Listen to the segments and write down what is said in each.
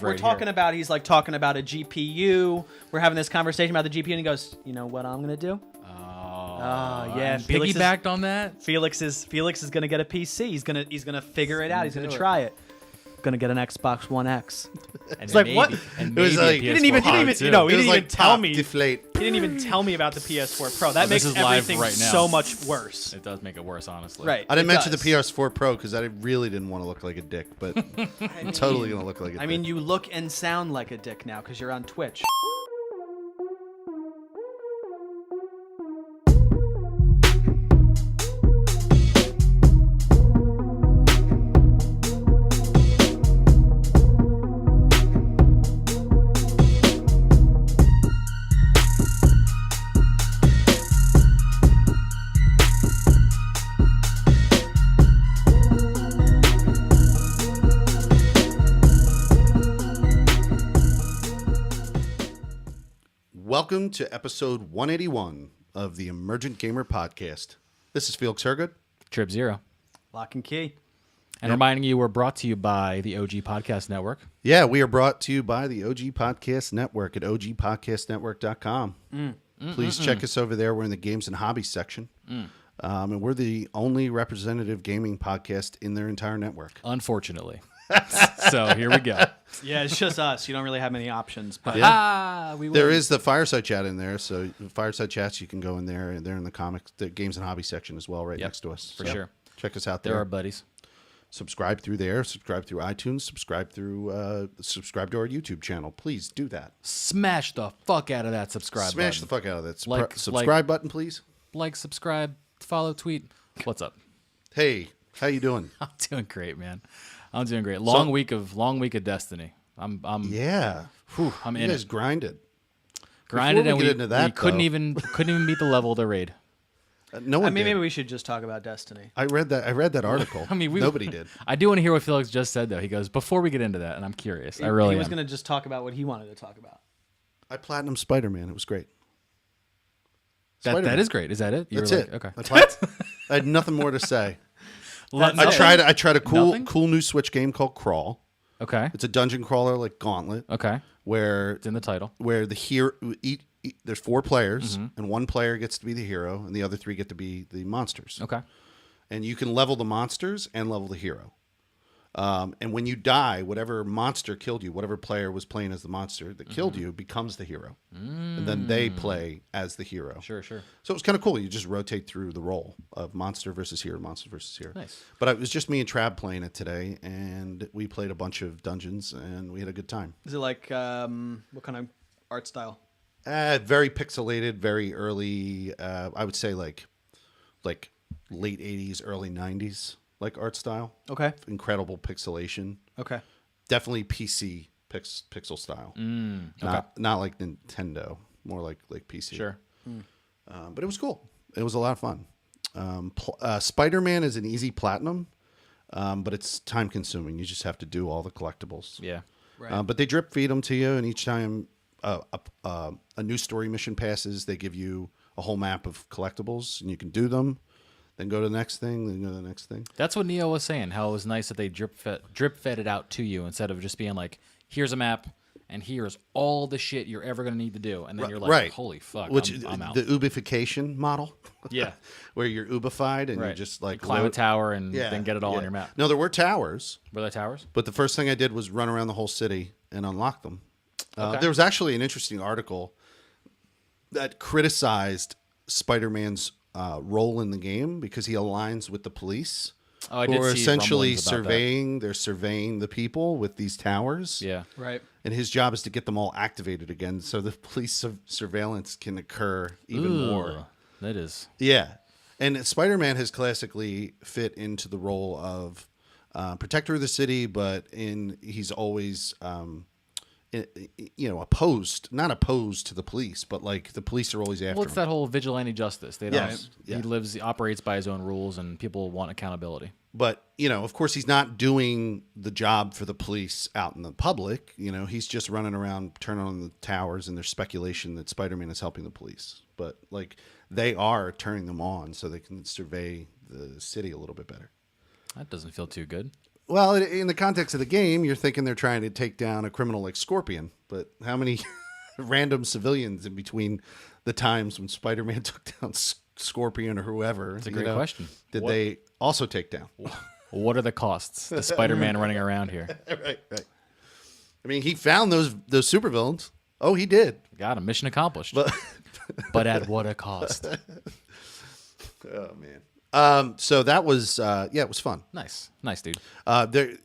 we're talking about. He's like talking about a GPU. We're having this conversation about the GPU, and he goes, "You know what I'm gonna do?" Yeah, piggybacked on that. Felix is gonna get a PC. He's gonna figure it out. He's gonna try it. Gonna get an Xbox One X. It's like what? And it was like he didn't even tell me. Deflate. He didn't even tell me about the PS4 Pro. That makes everything so much worse. It does make it worse, honestly. Right. I didn't mention the PS4 Pro because I really didn't want to look like a dick, but I'm totally gonna look like a dick. I mean, you look and sound like a dick now because you're on Twitch. Welcome to episode 181 of the Emergent Gamer Podcast. This is Felix Hergood. Trip Zero. Lock and Key. And reminding you, we're brought to you by the OG Podcast Network. Yeah, we are brought to you by the OG Podcast Network at ogpodcastnetwork.com. Please check us over there. We're in the games and hobbies section. And we're the only representative gaming podcast in their entire network. Unfortunately. So here we go. Yeah, it's just us. You don't really have many options. But There is the Fireside Chat in there. So Fireside Chats, you can go in there. And they're in the comics, the games and hobbies section as well, right next to us. For sure. Check us out there. They're our buddies. Subscribe through there. Subscribe through iTunes. Subscribe to our YouTube channel. Please do that. Smash the fuck out of that subscribe button. Smash the fuck out of that subscribe button, please. Like, subscribe, follow, tweet. What's up? Hey, how you doing? I'm doing great, man. I'm doing great. Long week of Destiny. I'm yeah. I'm you in guys it. Grinded, and we into that, couldn't even beat the level of the raid. No one. maybe we should just talk about Destiny. I read that article. Nobody did. I do want to hear what Felix just said, though. He goes, before we get into that, and I'm curious. He was going to just talk about what he wanted to talk about. I platinum Spider-Man. It was great. That is great. Is that it? That's it. Okay. I had nothing more to say. I tried a cool new Switch game called Crawl. Okay. It's a dungeon crawler like Gauntlet. Okay. Where it's in the title. Where the hero there's 4 players and one player gets to be the hero and the other 3 get to be the monsters. Okay. And you can level the monsters and level the hero. And when you die, whatever monster killed you, whatever player was playing as the monster that killed you becomes the hero. And then they play as the hero. Sure. So it was kind of cool. You just rotate through the role of monster versus hero, monster versus hero. Nice. But it was just me and Trav playing it today, and we played a bunch of dungeons, and we had a good time. Is it like, what kind of art style? Very pixelated, very early, I would say like late 80s, early 90s. Like art style. Okay. Incredible pixelation. Okay. Definitely PC pixel style. Okay. Not like Nintendo. More like PC. Sure. But it was cool. It was a lot of fun. Spider-Man is an easy platinum, but it's time consuming. You just have to do all the collectibles. Yeah. Right. But they drip feed them to you, and each time a new story mission passes, they give you a whole map of collectibles, and you can do them. Then go to the next thing, then go to the next thing. That's what Neo was saying, how it was nice that they drip fed it out to you instead of just being like, here's a map, and here's all the shit you're ever going to need to do. And then you're like, holy fuck, I'm out. The Ubification model. Yeah. Where you're Ubified and you just like... Climb a tower and then get it all on your map. No, there were towers. Were there towers? But the first thing I did was run around the whole city and unlock them. Okay. There was actually an interesting article that criticized Spider-Man's role in the game because he aligns with the police. Oh, I did see essentially surveying. They're surveying the people with these towers. Yeah. Right. And his job is to get them all activated again so the police surveillance can occur even more. That is. Yeah. And Spider-Man has classically fit into the role of protector of the city, but he's always not opposed to the police, but like the police are always after him. Well, it's that whole vigilante justice. They don't. Yes. Yeah. He operates by his own rules, and people want accountability. But, of course, he's not doing the job for the police out in the public. He's just running around, turning on the towers, and there's speculation that Spider-Man is helping the police. But, they are turning them on so they can survey the city a little bit better. That doesn't feel too good. Well, in the context of the game, you're thinking they're trying to take down a criminal like Scorpion, but how many random civilians in between the times when Spider-Man took down Scorpion or whoever? That's a great question. Did they also take down? What are the costs? The Spider-Man running around here. Right. I mean, he found those supervillains. Oh, he did. Got him. Mission accomplished. But at what a cost? Oh man. So that was it was fun. Nice, dude. The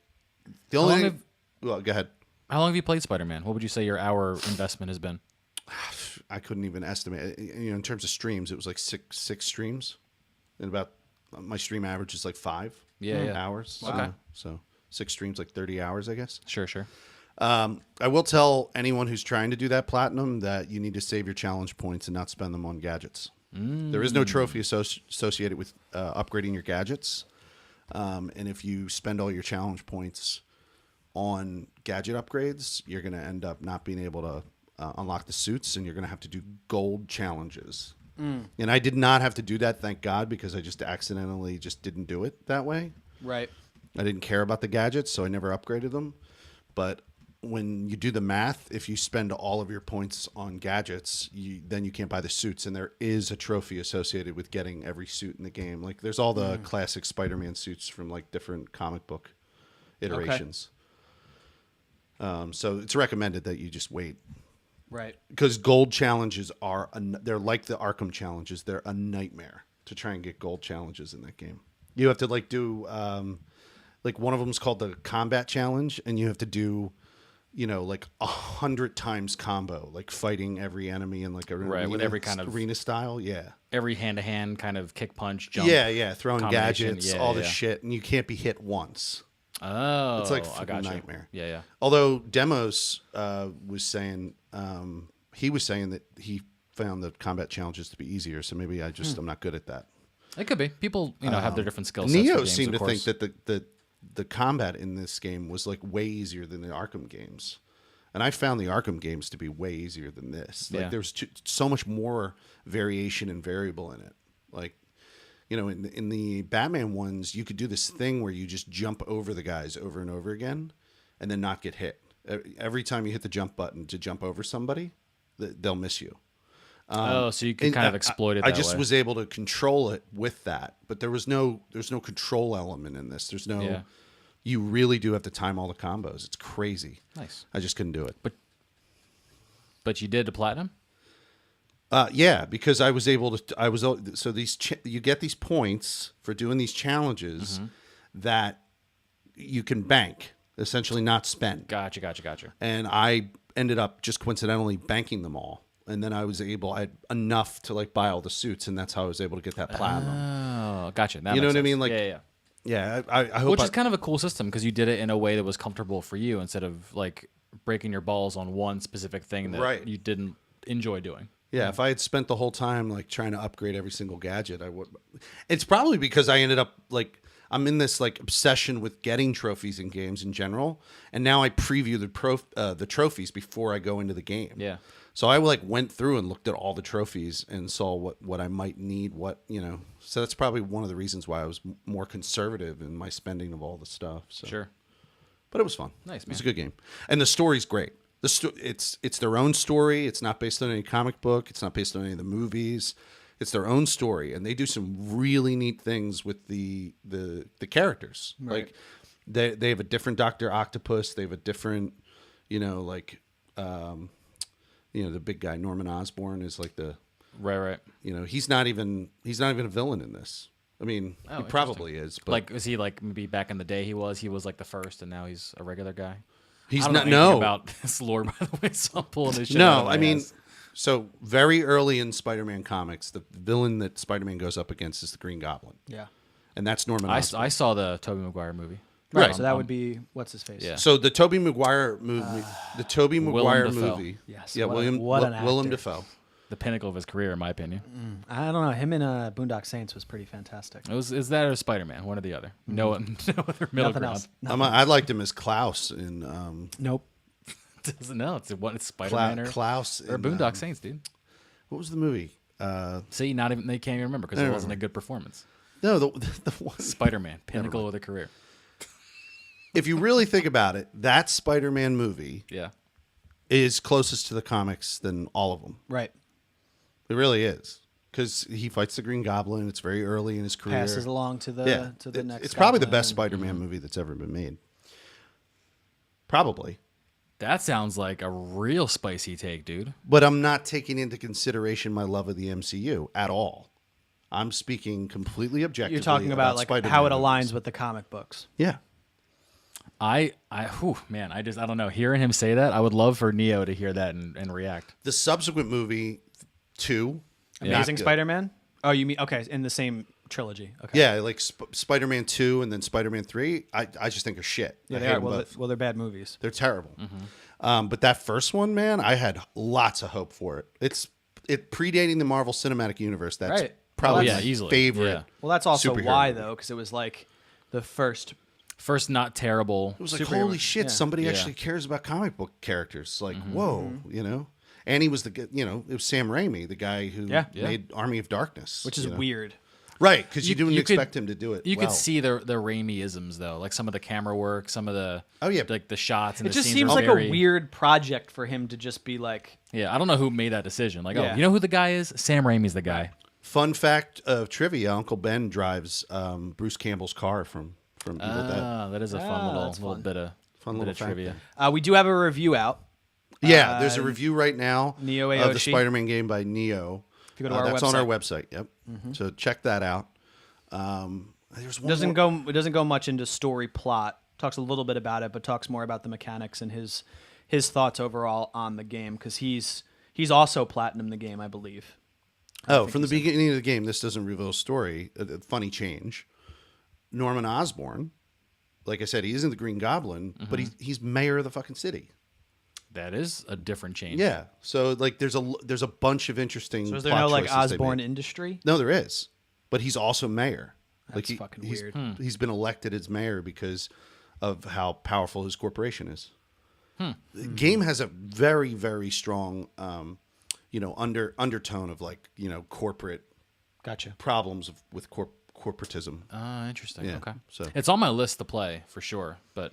only thing, well, go ahead. How long have you played Spider-Man? What would you say your hour investment has been? I couldn't even estimate. In terms of streams, it was like six streams, and about my stream average is like 5 hours. Okay. So 6 streams, like 30 hours, I guess. Sure. I will tell anyone who's trying to do that platinum that you need to save your challenge points and not spend them on gadgets. There is no trophy associated with upgrading your gadgets. And if you spend all your challenge points on gadget upgrades, you're going to end up not being able to unlock the suits, and you're going to have to do gold challenges. And I did not have to do that, thank God, because I just accidentally just didn't do it that way. Right. I didn't care about the gadgets, so I never upgraded them. But when you do the math, if you spend all of your points on gadgets, then you can't buy the suits. And there is a trophy associated with getting every suit in the game. Like there's all the classic Spider-Man suits from like different comic book iterations. Okay. So it's recommended that you just wait. Right. Because gold challenges they're like the Arkham challenges. They're a nightmare to try and get gold challenges in that game. You have to like do like one of them is called the combat challenge, and you have to do like 100 times combo, like fighting every enemy in like a with every kind of arena style. Yeah. Every hand-to-hand kind of kick, punch, jump. Yeah. Throwing gadgets, all this shit, and you can't be hit once. Oh, it's like I got a nightmare. Yeah. Although Demos was saying he was saying that he found the combat challenges to be easier, so maybe I'm not good at that. It could be. People, have their different skill sets. Neo seemed to think that the combat in this game was like way easier than the Arkham games, and I found the Arkham games to be way easier than this. Like there's so much more variation and variable in it. Like in the Batman ones, you could do this thing where you just jump over the guys over and over again, and then not get hit. Every time you hit the jump button to jump over somebody, they'll miss you. So you can kind of exploit it. I just was able to control it with that, but there's no control element in this. There's no. Yeah. You really do have to time all the combos. It's crazy. Nice. I just couldn't do it. But you did the platinum. Yeah, because I was able to. So you get these points for doing these challenges that you can bank, essentially not spend. Gotcha. And I ended up just coincidentally banking them all. And then I had enough to like buy all the suits, and that's how I was able to get that platinum. Oh, gotcha. That you know what sense. I mean? Like, yeah. I hope. Which is kind of a cool system because you did it in a way that was comfortable for you instead of like breaking your balls on one specific thing that you didn't enjoy doing. Yeah, if I had spent the whole time like trying to upgrade every single gadget, I would. It's probably because I ended up like I'm in this like obsession with getting trophies in games in general, and now I preview the trophies before I go into the game. Yeah. So I like went through and looked at all the trophies and saw what I might need, So that's probably one of the reasons why I was more conservative in my spending of all the stuff. So. Sure. But it was fun. Nice, man. It's a good game. And the story's great. It's their own story. It's not based on any comic book. It's not based on any of the movies. It's their own story, and they do some really neat things with the characters. Right. Like they have a different Dr. Octopus. They have a different, the big guy Norman Osborn is like the right. He's not even a villain in this. I mean, he probably is. But like, is he like maybe back in the day he was like the first, and now he's a regular guy? He's I don't not. know anything No, about this lore, by the way. So I'm pulling this shit. No, I mean, so very early in Spider-Man comics, the villain that Spider-Man goes up against is the Green Goblin. Yeah. And that's Norman Osborn. I saw the Tobey Maguire movie. Right. So that would be what's his face? Yeah. So the Tobey Maguire movie, movie. Yes. Yeah, Willem Dafoe. The pinnacle of his career, in my opinion. I don't know. Him in Boondock Saints was pretty fantastic. Is that or Spider-Man? One or the other. No other middle Nothing ground. else. I liked him as Klaus in. Nope. Doesn't know. It's Spider-Man Klaus or Boondock Saints, dude. What was the movie? See, not even they can't even remember because it wasn't a good performance. No, the one Spider-Man, pinnacle of the career. if you really think about it, that Spider-Man movie is closest to the comics than all of them. Right. It really is. Because he fights the Green Goblin. It's very early in his career. Passes along to the next. It's probably the best Spider-Man movie that's ever been made. Probably. That sounds like a real spicy take, dude. But I'm not taking into consideration my love of the MCU at all. I'm speaking completely objectively. You're talking about like Spider-Man how it aligns movies. with the comic books. Yeah. I don't know. Hearing him say that, I would love for Neo to hear that and react. The subsequent movie, 2. Amazing Spider-Man? Oh, you mean, okay, in the same trilogy. Okay. Yeah, like Spider-Man 2 and then Spider-Man 3, I just think are shit. Yeah, I they hate are. them both. Well, they're bad movies. They're terrible. But that first one, man, I had lots of hope for it. It predating the Marvel Cinematic Universe. That's Right. probably Well, my easily. favorite. Yeah. Well, that's also superhero why, movie. though, because it was like the first. First, not terrible. It was like, superhero holy movie. shit, Yeah. somebody Yeah. actually cares about comic book characters. Like, whoa, And he was it was Sam Raimi, the guy who made Army of Darkness. Which is weird. Right, because you didn't you expect could- him to do it You well. could see the Raimi-isms, though. Like some of the camera work, some of the... like the shots and It the just scenes seems are like very, a weird project for him to just be like. Yeah, I don't know who made that decision. Like, Yeah. oh, you know who the guy is? Sam Raimi's the guy. Fun fact of trivia, Uncle Ben drives Bruce Campbell's car from Evil Dead. Ah, that is a fun that's little fun. bit of Little fact trivia. We do have a review out. Yeah, there's a review right now Neo of the Aoshi. Spider-Man game by Neo. If you go to our that's website. on our website. Yep. So check that out. There's one It more. doesn't go much into story plot. Talks a little bit about it, but talks more about the mechanics and his thoughts overall on the game because he's also platinum the game, I believe. From the beginning of the game, this doesn't reveal a story. A funny change. Norman Osborn, like I said, he isn't the Green Goblin, but he's mayor of the fucking city. That is a different change. Yeah. So like, there's a bunch of interesting. So is there plot no like choices they Osborne made. Industry? No, there is, but he's also mayor. That's fucking weird. He's been elected as mayor because of how powerful his corporation is. The game has a very, very strong, undertone of like corporate Gotcha. problems with corporatism. Interesting. Yeah, Okay. so- It's on my list to play for sure, but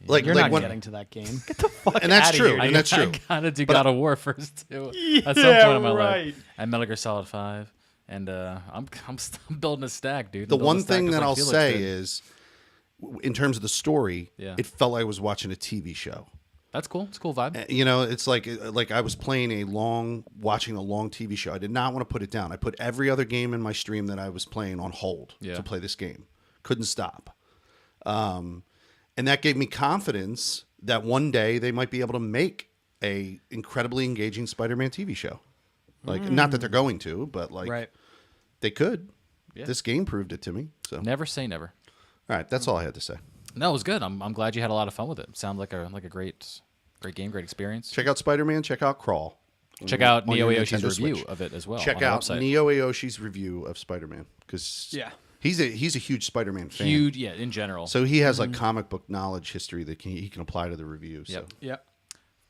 Like You're like not when- getting to that game. Get the fuck and that's outta true, here, and dude. that's true. I gotta do God of War first too. At some Yeah, point in my right. life, and Metal Gear Solid 5, and I'm building a stack, dude. The I'm building one a stack thing 'cause, that like, I'll Felix say did. is, in terms of the story, Yeah. it felt like I was watching a TV show. That's cool. It's a cool vibe. It's like I was watching a long TV show. I did not want to put it down. I put every other game in my stream that I was playing on hold to play this game. Couldn't stop. And that gave me confidence that one day they might be able to make a incredibly engaging Spider-Man TV show. Like, not that they're going to, but like Right. they could. Yeah. This game proved it to me. So, Never say never. all right, that's all I had to say. No, it was good. I'm glad you had a lot of fun with it. Sounds like a great game, great experience. Check out Spider-Man. Check out Crawl. Check out on Neo your Aoshi's Nintendo review Switch. of it as well. Check on our out website. Neo Aoshi's review of Spider-Man because Yeah. he's a huge Spider-Man fan. Huge, yeah, in general. So he has like comic book knowledge history that he can apply to the review. So. Yep. Yep.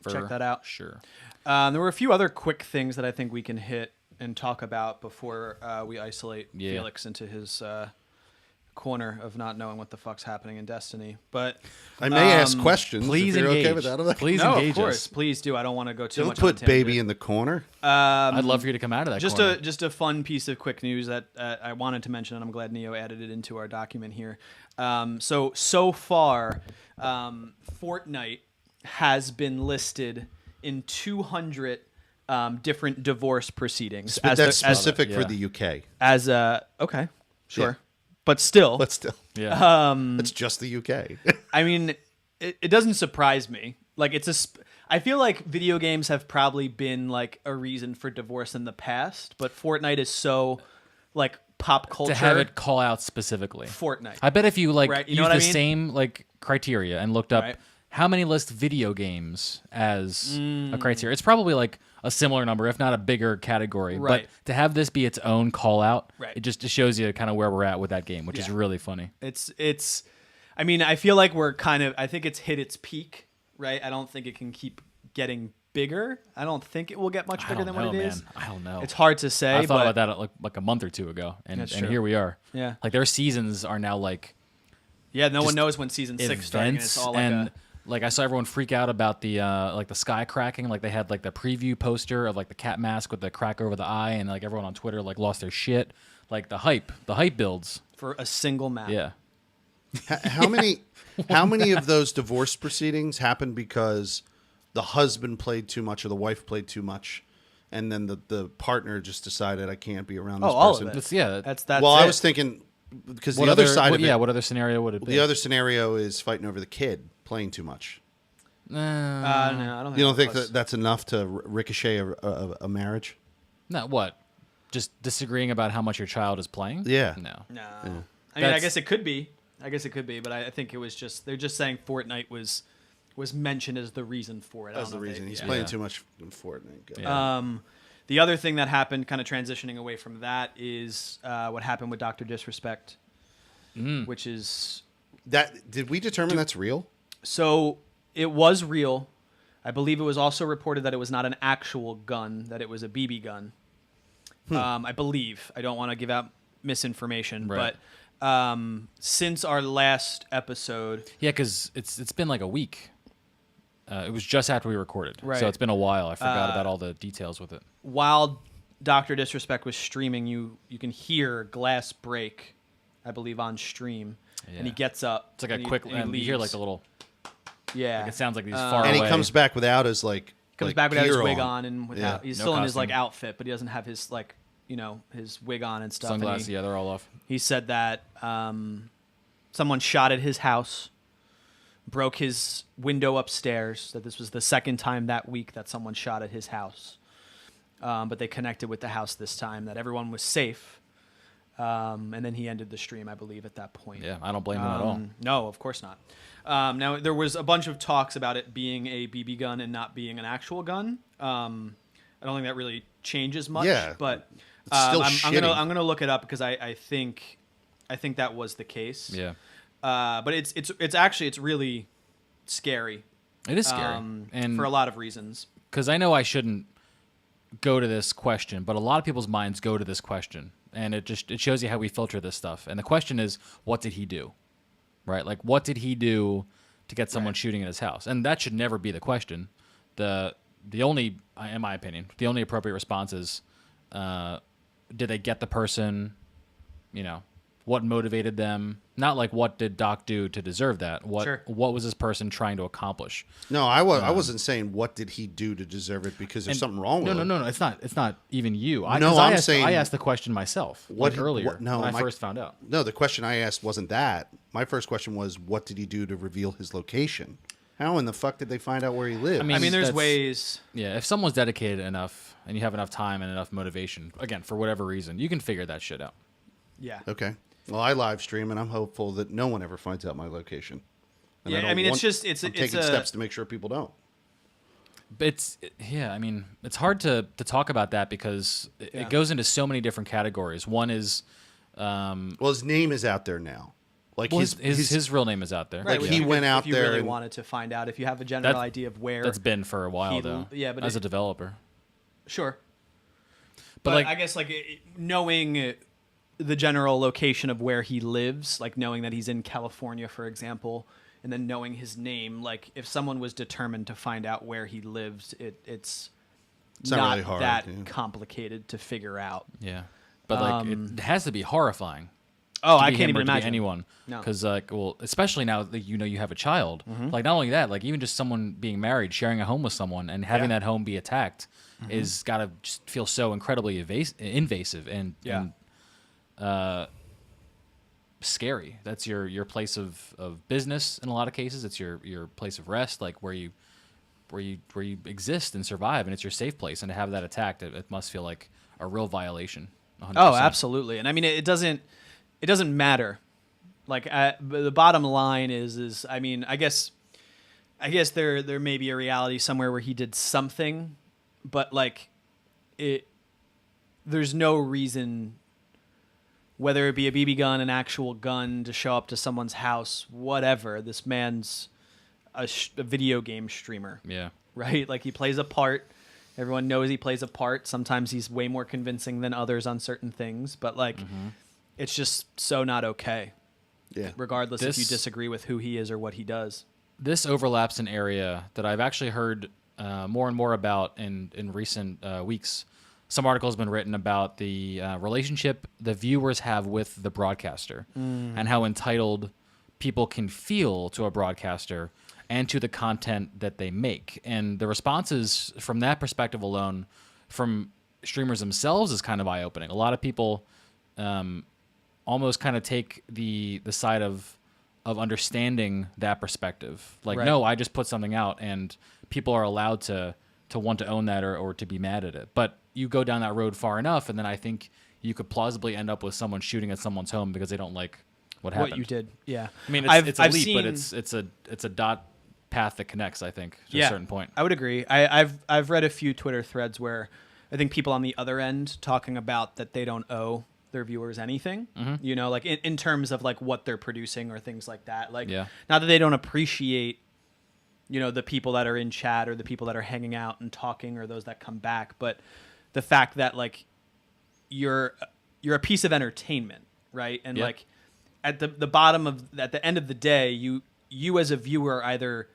For Check that out. Sure. There were a few other quick things that I think we can hit and talk about before we isolate Yeah. Felix into his corner of not knowing what the fuck's happening in Destiny. But I may ask questions. Please if you're engage. okay with that. I'm like, Please no, engage of course, us. please do. I don't want to go too don't much. on a put baby tangent. in the corner. I'd love for you to come out of that Just corner. a fun piece of quick news that I wanted to mention, and I'm glad Neo added it into our document here. So far, Fortnite has been listed in 200 different divorce proceedings. That's specific for yeah. the UK, as okay, sure, Yeah. but still, but still, yeah. it's just the UK. I mean, it doesn't surprise me. Like I feel like video games have probably been like a reason for divorce in the past, but Fortnite is so like pop culture. To have it call out specifically. Fortnite. I bet if you like Right, you use know the what I mean? same like criteria and looked up Right. how many list video games as a criteria, it's probably like a similar number, if not a bigger category. Right. But to have this be its own call out, Right. it just shows you kind of where we're at with that game, which is Yeah. really funny. It's I mean, I feel like I think it's hit its peak, right? I don't think it can keep getting bigger. I don't think it will get much bigger than what it is. I don't know. It's hard to say. I thought but about that like a month or two ago, and That's and true. here we are. Yeah. Like their seasons are now like, Yeah, no one knows when season 6 starting. It's all like like I saw everyone freak out about the like the sky cracking. Like they had like the preview poster of like the cat mask with the crack over the eye, and like everyone on Twitter like lost their shit. Like the hype builds for a single map. Yeah. How many of those divorce proceedings happened because the husband played too much or the wife played too much, and then the partner just decided I can't be around this person? All of it. That's well, I was thinking because the other side of it. Yeah, what other scenario would it be? The other scenario is fighting over the kid playing too much. No, I don't think you don't think that's enough to ricochet a marriage? No, what? Just disagreeing about how much your child is playing? Yeah. No. Yeah. I mean, I guess it could be. But I think it was just they're just saying Fortnite was mentioned as the reason for it. As the reason. He's playing too much in Fortnite. Yeah. The other thing that happened, kind of transitioning away from that, is what happened with Dr. Disrespect, which is that. Did we determine that's real? So it was real. I believe it was also reported that it was not an actual gun, that it was a BB gun. I believe. I don't want to give out misinformation, right. But since our last episode, yeah, because it's been like a week. It was just after we recorded, right. So it's been a while. I forgot about all the details with it. While Dr. Disrespect was streaming, you can hear glass break, I believe, on stream, and he gets up. It's like a quick, and you hear like the little. Yeah, like it sounds like he's far away. And he comes back without his without his wig on and without he's no still costume. in his like outfit, but he doesn't have his his wig on and stuff. Sunglasses, yeah, they're all off. He said that someone shot at his house, broke his window upstairs. That this was the second time that week that someone shot at his house, but they connected with the house this time. That everyone was safe, and then he ended the stream, I believe, at that point. Yeah, I don't blame him at all. No, of course not. Now, there was a bunch of talks about it being a BB gun and not being an actual gun. I don't think that really changes much. Yeah, but it's still I'm gonna look it up because I think that was the case. Yeah. But it's really scary. It is scary, and for a lot of reasons. Because I know I shouldn't go to this question, but a lot of people's minds go to this question, and it shows you how we filter this stuff. And the question is, what did he do? Right? Like, what did he do to get someone shooting at his house? And that should never be the question. The only, in my opinion, the only appropriate response is, did they get the person? What motivated them? Not like what did Doc do to deserve that? What was this person trying to accomplish? No, I wasn't saying what did he do to deserve it because there's something wrong with it. No. It's not even you. I asked the question myself earlier when I first found out. No, the question I asked wasn't that. My first question was, what did he do to reveal his location? How in the fuck did they find out where he lived? I mean there's ways. Yeah, if someone's dedicated enough and you have enough time and enough motivation, again, for whatever reason, you can figure that shit out. Yeah. Okay. Well, I live stream, and I'm hopeful that no one ever finds out my location. And I'm taking steps to make sure people don't. It's hard to talk about that because it goes into so many different categories. One is, his name is out there now. Like his real name is out there. Right. Like he went out there. If you really wanted to find out, if you have a general idea of where that's been for a while though. Yeah, but as a developer, sure. But I guess knowing the general location of where he lives, like knowing that he's in California, for example, and then knowing his name, like if someone was determined to find out where he lives, it's not really hard, that complicated to figure out. Yeah, but it has to be horrifying. Oh, I can't even imagine anyone. No, because especially now that you have a child. Mm-hmm. Like not only that, like even just someone being married, sharing a home with someone, and having that home be attacked is gotta just feel so incredibly invasive and scary. That's your place of business in a lot of cases. It's your place of rest, like where you exist and survive, and it's your safe place. And to have that attacked, it must feel like a real violation. 100%. Oh, absolutely. And I mean, it doesn't matter. Like the bottom line is I mean, I guess there may be a reality somewhere where he did something, but like there's no reason, whether it be a BB gun, an actual gun, to show up to someone's house, whatever. This man's a video game streamer. Yeah. Right? Like he plays a part. Everyone knows he plays a part. Sometimes he's way more convincing than others on certain things, but like it's just so not okay. Yeah. regardless if you This- disagree with who he is or what he does. This overlaps an area that I've actually heard more and more about in recent weeks. Some articles have been written about the relationship the viewers have with the broadcaster and how entitled people can feel to a broadcaster and to the content that they make. And the responses from that perspective alone from streamers themselves is kind of eye-opening. A lot of people almost kind of take the side of understanding that perspective. Like, Right. no, I just put something out and people are allowed to want to own that or to be mad at it. But you go down that road far enough, and then I think you could plausibly end up with someone shooting at someone's home because they don't like what happened. What you did, yeah. I mean, it's a I've leap, seen, but it's a dot path that connects, I think, to yeah, a certain point. I would agree. I've read a few Twitter threads where I think people on the other end talking about that they don't owe their viewers anything, you know, like in terms of like what they're producing or things like that. Like, Yeah. not that they don't appreciate, you know, the people that are in chat or the people that are hanging out and talking or those that come back, but the fact that like you're a piece of entertainment, right? And Yeah. like at the bottom of at the end of the day, you as a viewer either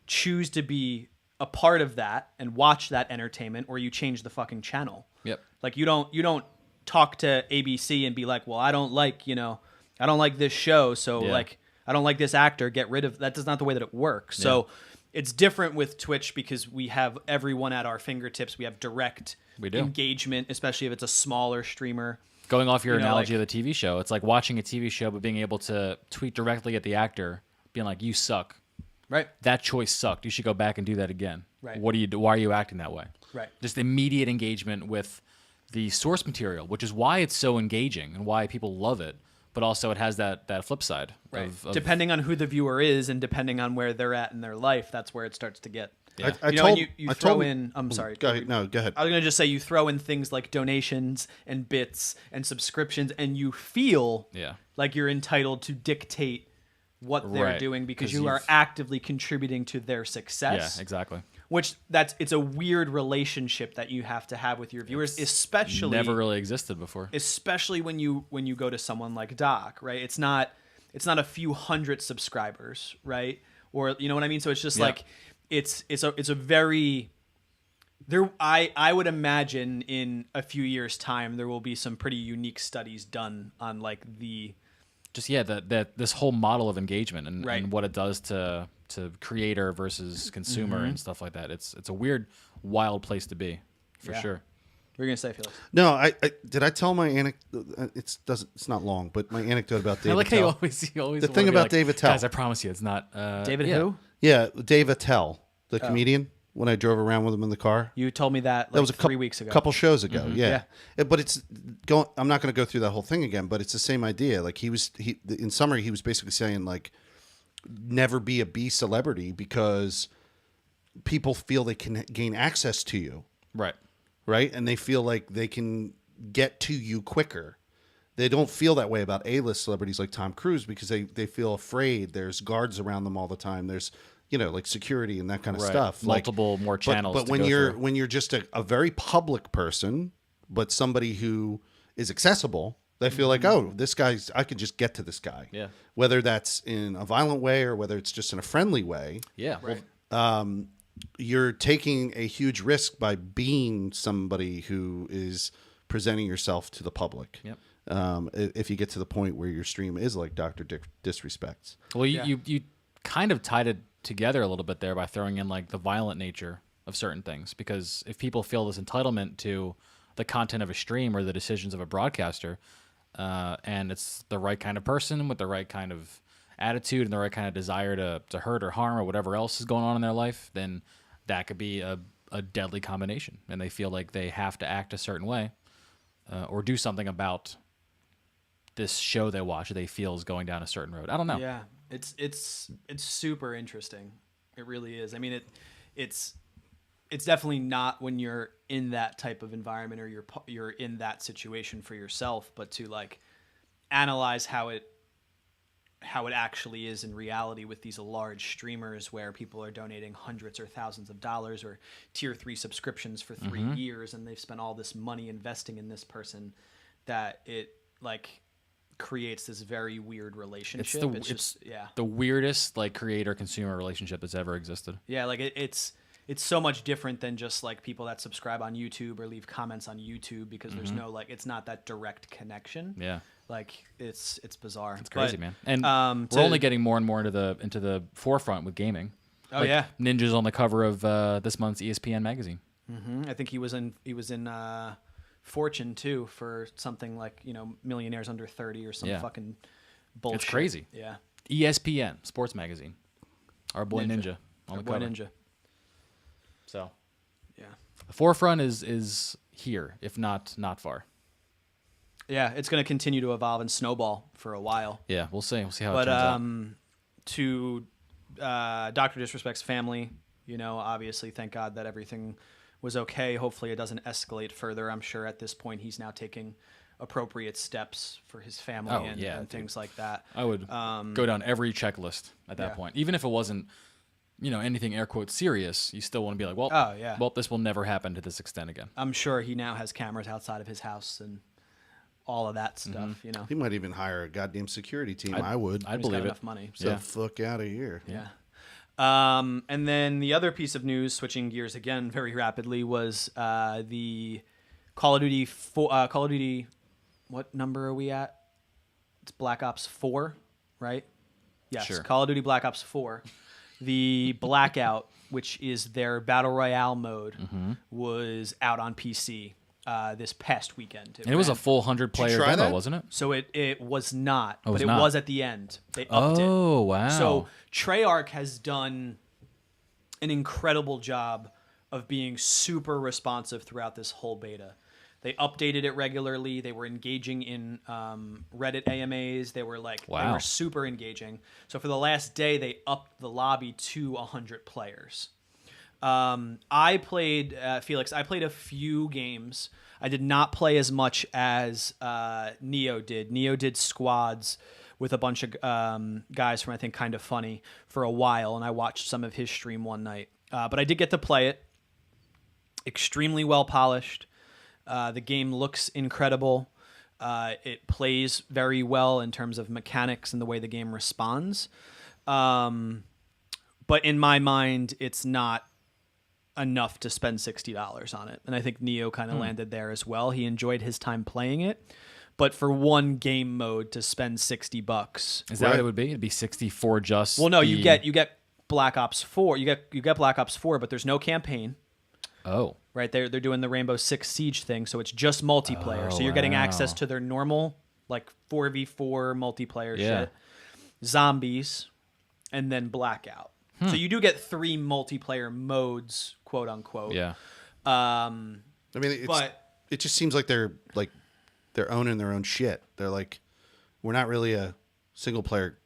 choose to be a part of that and watch that entertainment, or you change the fucking channel. Yep. Like you don't talk to ABC and be like, well, I don't like this show, so Yeah. like I don't like this actor, get rid of that. That's not the way that it works. So it's different with Twitch because we have everyone at our fingertips. We have direct We do. engagement, especially if it's a smaller streamer. Going off your You know, analogy like- of the TV show, it's like watching a TV show but being able to tweet directly at the actor, being like, "You suck. Right. That choice sucked. You should go back and do that again. Right. What do you do? Why are you acting that way?" Right. Just immediate engagement with the source material, which is why it's so engaging and why people love it. But also, it has that flip side. Right. Of Depending on who the viewer is and depending on where they're at in their life, that's where it starts to get. Yeah. I You know, told and you I throw told- in. I'm sorry. Go ahead. No, go ahead. I was gonna just say you throw in things like donations and bits and subscriptions, and you feel Yeah. like you're entitled to dictate what they're Right, doing because 'cause you are you've- actively contributing to their success. Yeah, exactly. Which it's a weird relationship that you have to have with your viewers, especially Never really existed before. especially when you go to someone like Doc, right? It's not a few hundred subscribers, right? Or you know what I mean? So it's just Yeah. like it's a very there I would imagine in a few years time there will be some pretty unique studies done on like the Just that this whole model of engagement and, Right. and what it does to creator versus consumer and stuff like that. It's a weird, wild place to be, for Yeah. sure. What are you gonna say, Felix? No, I did. I tell my anecdote. It's not long, but my anecdote about David. I like how Tell. you always The wanna thing be about like, David Tell. Guys, I promise you, it's not David yeah. who? Yeah, Dave Attell, the comedian. When I drove around with him in the car, You told me that like that was a 3 weeks ago. couple shows ago. Yeah. Yeah. But it's going. I'm not going to go through that whole thing again. But it's the same idea. Like in summary, he was basically saying like, never be a B celebrity because people feel they can gain access to you, Right. right? And they feel like they can get to you quicker. They don't feel that way about A-list celebrities like Tom Cruise because they feel afraid. There's guards around them all the time. There's like security and that kind of Right. stuff. Multiple more channels. But to when go you're through. when you're just a very public person, but somebody who is accessible, they feel like, oh, this guy's. I can just get to this guy. Yeah. Whether that's in a violent way or whether it's just in a friendly way, Yeah. Right. you're taking a huge risk by being somebody who is presenting yourself to the public. Yep. If you get to the point where your stream is like Dr. Disrespects. Well, Yeah. you kind of tied it together a little bit there by throwing in like the violent nature of certain things, because if people feel this entitlement to the content of a stream or the decisions of a broadcaster, and it's the right kind of person with the right kind of attitude and the right kind of desire to hurt or harm or whatever else is going on in their life, then that could be a deadly combination, and they feel like they have to act a certain way or do something about this show they watch that they feel is going down a certain road. I don't know. Yeah, it's super interesting. It really is. I mean, it's definitely not when you're in that type of environment or you're in that situation for yourself, but to like analyze how it actually is in reality with these large streamers where people are donating hundreds or thousands of dollars or tier 3 subscriptions for 3 years, and they've spent all this money investing in this person that it like creates this very weird relationship. It's the weirdest like creator consumer relationship that's ever existed. Yeah, like it's so much different than just like people that subscribe on YouTube or leave comments on YouTube, because there's no like, it's not that direct connection. Yeah. Like it's bizarre. It's crazy, man. And to- we're only getting more and more into the forefront with gaming. Oh Like, yeah. Ninja's on the cover of this month's ESPN magazine. I think he was in Fortune too, for something like, millionaires under 30 or some Yeah. fucking bullshit. It's crazy. Yeah. ESPN sports magazine. Our boy Ninja on Our the boy cover. Ninja. So Yeah. the forefront is here, if not far. Yeah, it's going to continue to evolve and snowball for a while. Yeah, we'll see. We'll see how it But turns out. to Dr. Disrespect's family, obviously, thank God that everything was okay. Hopefully it doesn't escalate further. I'm sure at this point he's now taking appropriate steps for his family and things like that. I would go down every checklist at that yeah. point, even if it wasn't, anything air quotes serious. You still want to be like, well, well, this will never happen to this extent again. I'm sure he now has cameras outside of his house and all of that stuff. He might even hire a goddamn security team. I would. I'd He's believe got it. enough money. So fuck out of here. Yeah. And then the other piece of news, switching gears again very rapidly, was the Call of Duty. Call of Duty. What number are we at? It's Black Ops 4, right? Yes. Sure. Call of Duty Black Ops 4. The Blackout, which is their battle royale mode, was out on PC this past weekend. And it was a ran. full 100-player try demo, that? wasn't it? So it was not, Oh, but it's it not. was at the end. They upped it. Oh, wow. So Treyarch has done an incredible job of being super responsive throughout this whole beta. They updated it regularly. They were engaging in Reddit AMAs. They were they were super engaging. So for the last day, they upped the lobby to 100 players. I played, Felix, I played a few games. I did not play as much as Neo did. Neo did squads with a bunch of guys from, I think, Kind of Funny for a while, and I watched some of his stream one night. But I did get to play it. Extremely well polished. The game looks incredible. It plays very well in terms of mechanics and the way the game responds. But in my mind, it's not enough to spend $60 on it. And I think Neo kind of landed there as well. He enjoyed his time playing it. But for one game mode to spend $60, Is that what it would be? It'd be 60 for just. well, no, the... you get Black Ops 4. You get Black Ops 4, but there's no campaign. Oh. Right, they're doing the Rainbow Six Siege thing, so it's just multiplayer. Oh, so you're getting wow. access to their normal 4v4 multiplayer Yeah. shit, zombies, and then Blackout. So you do get 3 multiplayer modes, quote unquote. Yeah. I mean, it just seems like they're owning their own shit. They're like, we're not really a single player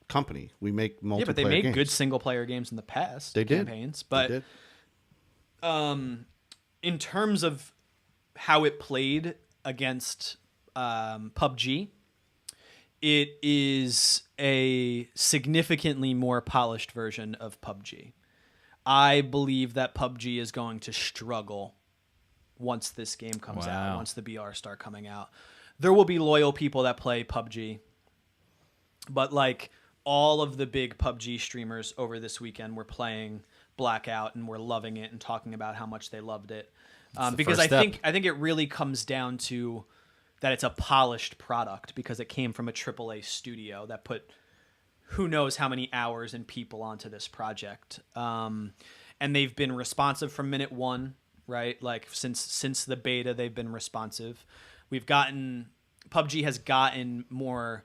company. We make multiplayer Yeah, but they made games. good single player games in the past. They did. Campaigns, They but did. in terms of how it played against PUBG, it is a significantly more polished version of PUBG. I believe that PUBG is going to struggle once this game comes out, once the BR start coming out. There will be loyal people that play PUBG, but all of the big PUBG streamers over this weekend were playing Blackout and were loving it and talking about how much they loved it. Because I think it really comes down to that it's a polished product because it came from a AAA studio that put who knows how many hours and people onto this project. And they've been responsive from minute one, right? Since the beta, they've been responsive. PUBG has gotten more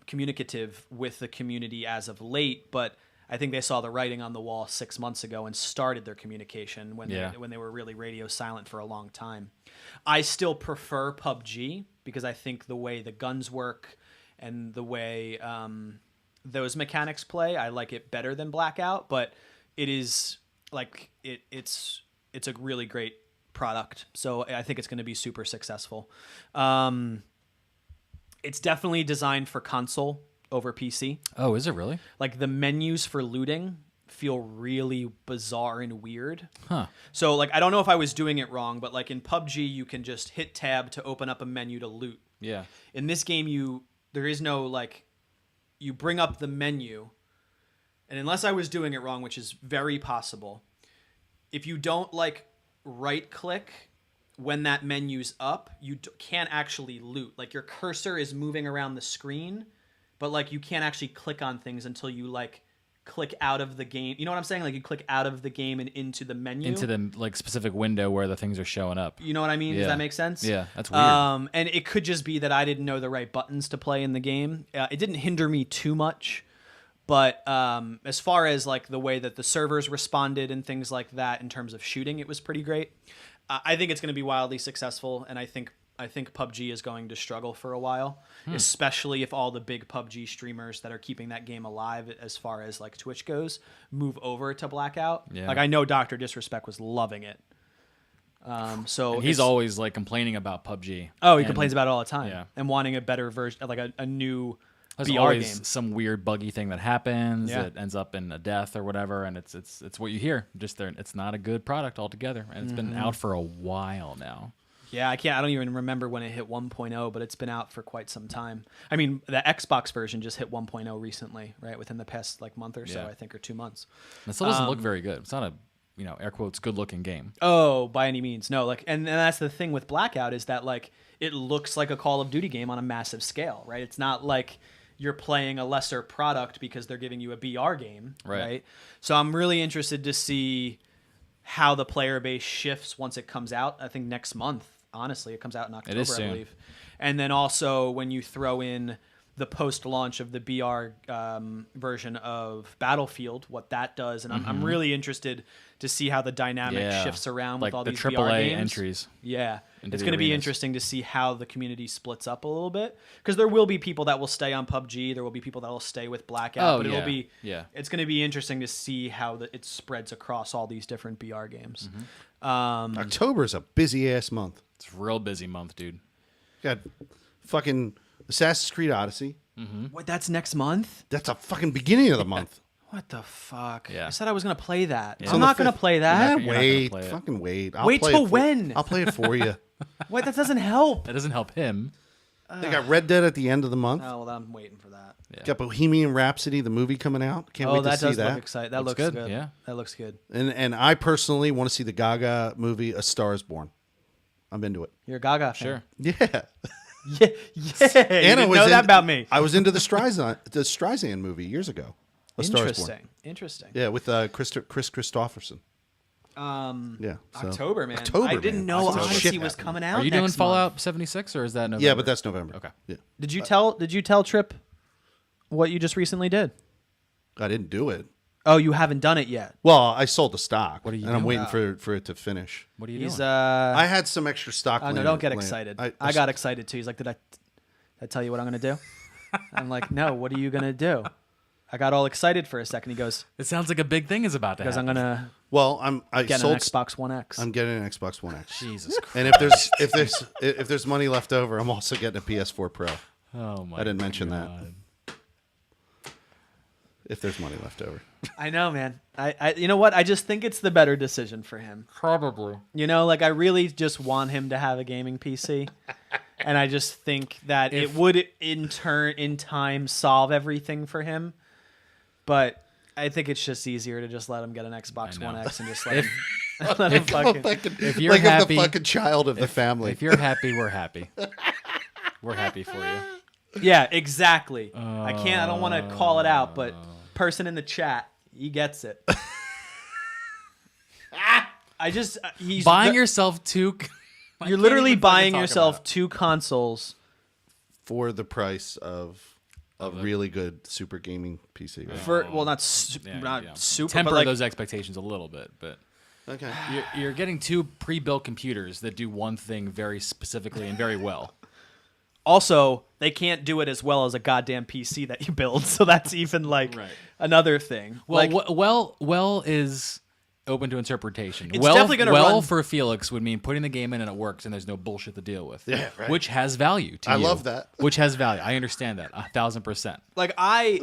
communicative with the community as of late, but I think they saw the writing on the wall 6 months ago and started their communication when they were really radio silent for a long time. I still prefer PUBG because I think the way the guns work and the way those mechanics play, I like it better than Blackout. But it is it's a really great product, so I think it's going to be super successful. It's definitely designed for console over PC. Oh, is it really? The menus for looting feel really bizarre and weird. Huh. So like I don't know if I was doing it wrong, but like in PUBG you can just hit tab to open up a menu to loot. Yeah. In this game there is no like you bring up the menu, and unless I was doing it wrong, which is very possible, if you don't like right click when that menu's up, you can't actually loot. Like your cursor is moving around the screen, but like you can't actually click on things until you like click out of the game. You know what I'm saying? Like you click out of the game and into the menu. Into the like specific window where the things are showing up. You know what I mean? Yeah. Does that make sense? Yeah, that's weird. And it could just be that I didn't know the right buttons to play in the game. It didn't hinder me too much, but as far as like the way that the servers responded and things like that in terms of shooting, it was pretty great. I think it's going to be wildly successful, and I think PUBG is going to struggle for a while, especially if all the big PUBG streamers that are keeping that game alive as far as like Twitch goes move over to Blackout. Yeah. Like I know Dr. Disrespect was loving it. So And he's always like complaining about PUBG. he complains about it all the time, Yeah. and wanting a better version, like a new There's BR always game. some weird buggy thing that happens Yeah. that ends up in a death or whatever, and it's what you hear. Just there, it's not a good product altogether, and it's been out for a while now. Yeah, I don't even remember when it hit 1.0, but it's been out for quite some time. I mean, the Xbox version just hit 1.0 recently, right? Within the past like month or so, Yeah. I think, or 2 months. And it still doesn't look very good. It's not a air quotes good looking game. Oh, by any means. No, like and that's the thing with Blackout is that like it looks like a Call of Duty game on a massive scale, right? It's not like you're playing a lesser product because they're giving you a BR game, right? So I'm really interested to see how the player base shifts once it comes out. I think next month, honestly, it comes out in October, is I soon. believe. And then also when you throw in the post-launch of the BR version of Battlefield, what that does, and I'm really interested to see how the dynamic Yeah. shifts around Like with all the these VR AAA games. entries. Yeah, into it's the going to be arenas. interesting to see how the community splits up a little bit, because there will be people that will stay on PUBG, there will be people that will stay with Blackout, but yeah. it'll be Yeah. it's going to be interesting to see how it spreads across all these different BR games. October is a busy ass month. It's a real busy month, dude. Got fucking Assassin's Creed Odyssey. What? That's next month? That's a fucking beginning of the month. What the fuck? Yeah. I said I was going to play that. Yeah. I'm not going to 5th. play You're that. not gonna Wait, play it. fucking wait. I'll Wait play till it for- when? I'll play it for you. Wait, that doesn't help. That doesn't help him. They got Red Dead at the end of the month. Oh, well, I'm waiting for that. Yeah. Got Bohemian Rhapsody, the movie coming out. Can't Oh, wait to that see does that. look exciting. That Looks looks good, good. yeah. That looks good. And I personally want to see the Gaga movie A Star Is Born. I'm into it. You're a Gaga fan. Sure. Yeah. Yeah. You didn't know that about me. I was into the Streisand movie years ago. A Star Is Born. Interesting. Yeah, with Chris Christopherson. Yeah. so- October, man. October, I didn't man. know October. Odyssey Shit was happened. coming out. Are you doing next Fallout month. 76 or is that November? Yeah, but that's November. Okay. Yeah. Did you tell Trip what you just recently did? I didn't do it. Oh, you haven't done it yet. Well, I sold the stock. What are you and I'm doing? waiting for it to finish. What are you He's doing? I had some extra stock. Oh no, don't get excited. I got excited too. He's like, did I tell you what I'm gonna do? I'm like, no. What are you gonna do? I got all excited for a second. He goes, It sounds like a big thing is about to because I'm happen. gonna Well, I get sold. an Xbox One X. I'm getting an Xbox One X. Jesus Christ. And if there's money left over, I'm also getting a PS4 Pro. Oh my I didn't mention that. God. If there's money left over. I know, man. I you know what? I just think it's the better decision for him. Probably. You know, like I really just want him to have a gaming PC. And I just think that it would in time solve everything for him. But I think it's just easier to just let him get an Xbox I know. One X and just let him, let him fucking. If you're like I'm happy, the fucking child of the family. if you're happy, we're happy. We're happy for you. Yeah, exactly. I don't want to call it out, but person in the chat, he gets it. I just he's Buying yourself two. I you're can't literally even fucking buying talk yourself about it. 2 consoles. For the price of a really good super gaming PC. Right? For not Yeah. super, Temper but like those expectations a little bit, but Okay. you're getting 2 pre-built computers that do one thing very specifically and very well. also they can't do it as well as a goddamn PC that you build. So that's even like Right. another thing. Well, Like, well is open to interpretation. It's definitely gonna run- for Felix would mean putting the game in and it works and there's no bullshit to deal with. Yeah, right. Which has value to I you. love that. Which has value. I understand that 1,000%. like I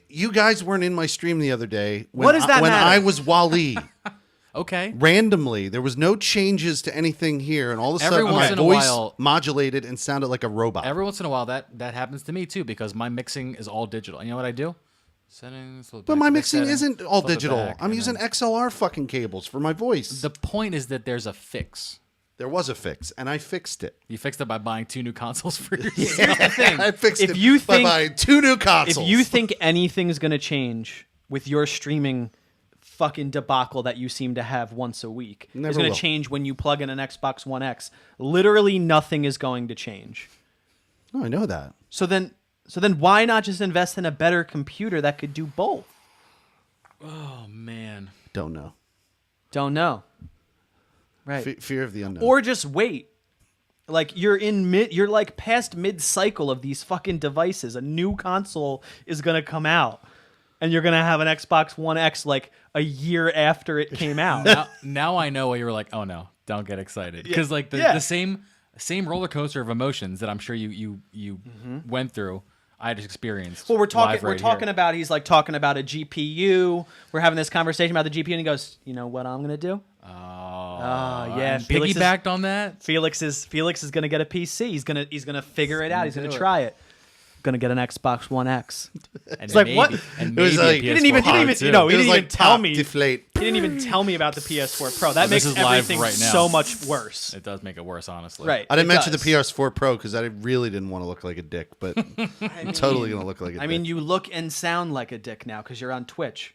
You guys weren't in my stream the other day. What does that when matter? I was Wally. Okay. Randomly, there was no changes to anything here, and all of a Every sudden once my in a voice while- modulated and sounded like a robot. Every once in a while, that happens to me too because my mixing is all digital. And you know what I do? Settings. But my mixing isn't all flip it digital. back, I'm and using then- XLR fucking cables for my voice. The point is that there's a fix. There was a fix, and I fixed it. You fixed it by buying 2 new consoles for yourself. Here's the thing. I fixed If it you by think- buying 2 new consoles. If you think anything's going to change with your streaming fucking debacle that you seem to have once a week, Never is going will. to change when you plug in an Xbox One X. Literally nothing is going to change. No, I know that. So then why not just invest in a better computer that could do both? Oh man. Don't know. Don't know. Right. Fear of the unknown. Or just wait. Like you're like past mid-cycle of these fucking devices. A new console is going to come out and you're going to have an Xbox One X like a year after it came out. Now I know why you were like, oh no, don't get excited because like the Yeah. same roller coaster of emotions that I'm sure you went through. I just experienced. Well, we're live right talking here. about he's like talking about a GPU. We're having this conversation about the GPU and he goes, "You know what I'm going to do?" Oh, yeah, and Felix is- piggybacked on that. Felix is going to get a PC. He's going to figure it out. He's going do to it. try it. Going to get an Xbox One X. And like, maybe, what? And It was maybe a like- PS4 You didn't even- Pro, you too. know, he it was didn't like even tell top me. deflate. He didn't even tell me about the PS4 Pro. That This makes is live everything right now. so much worse. It does make it worse, honestly. Right. I didn't it mention does. the PS4 Pro because I really didn't want to look like a dick, but I'm totally going to look like a dick. I mean, you look and sound like a dick now because you're on Twitch.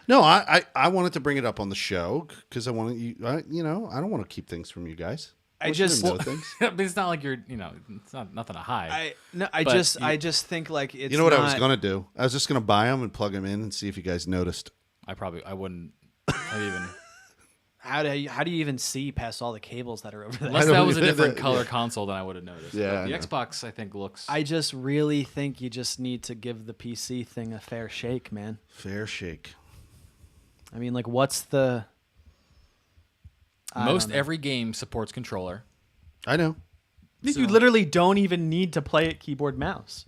No, I wanted to bring it up on the show because I wanted you. I don't want to keep things from you guys. I want you to just- know things. But it's not like you're, it's not nothing to hide. I But just think like it's You know what I not- was gonna do? I was just gonna buy them and plug them in and see if you guys noticed. I wouldn't have even. How do you even see past all the cables that are over there? Unless don't that was a even- different yeah. color console, then I would have noticed. Yeah, But I the know. Xbox, I think, looks. I just really think you just need to give the PC thing a fair shake, man. Fair shake. I mean, like, what's the... I Most don't know. every game supports controller. I know. You literally don't even need to play it keyboard mouse.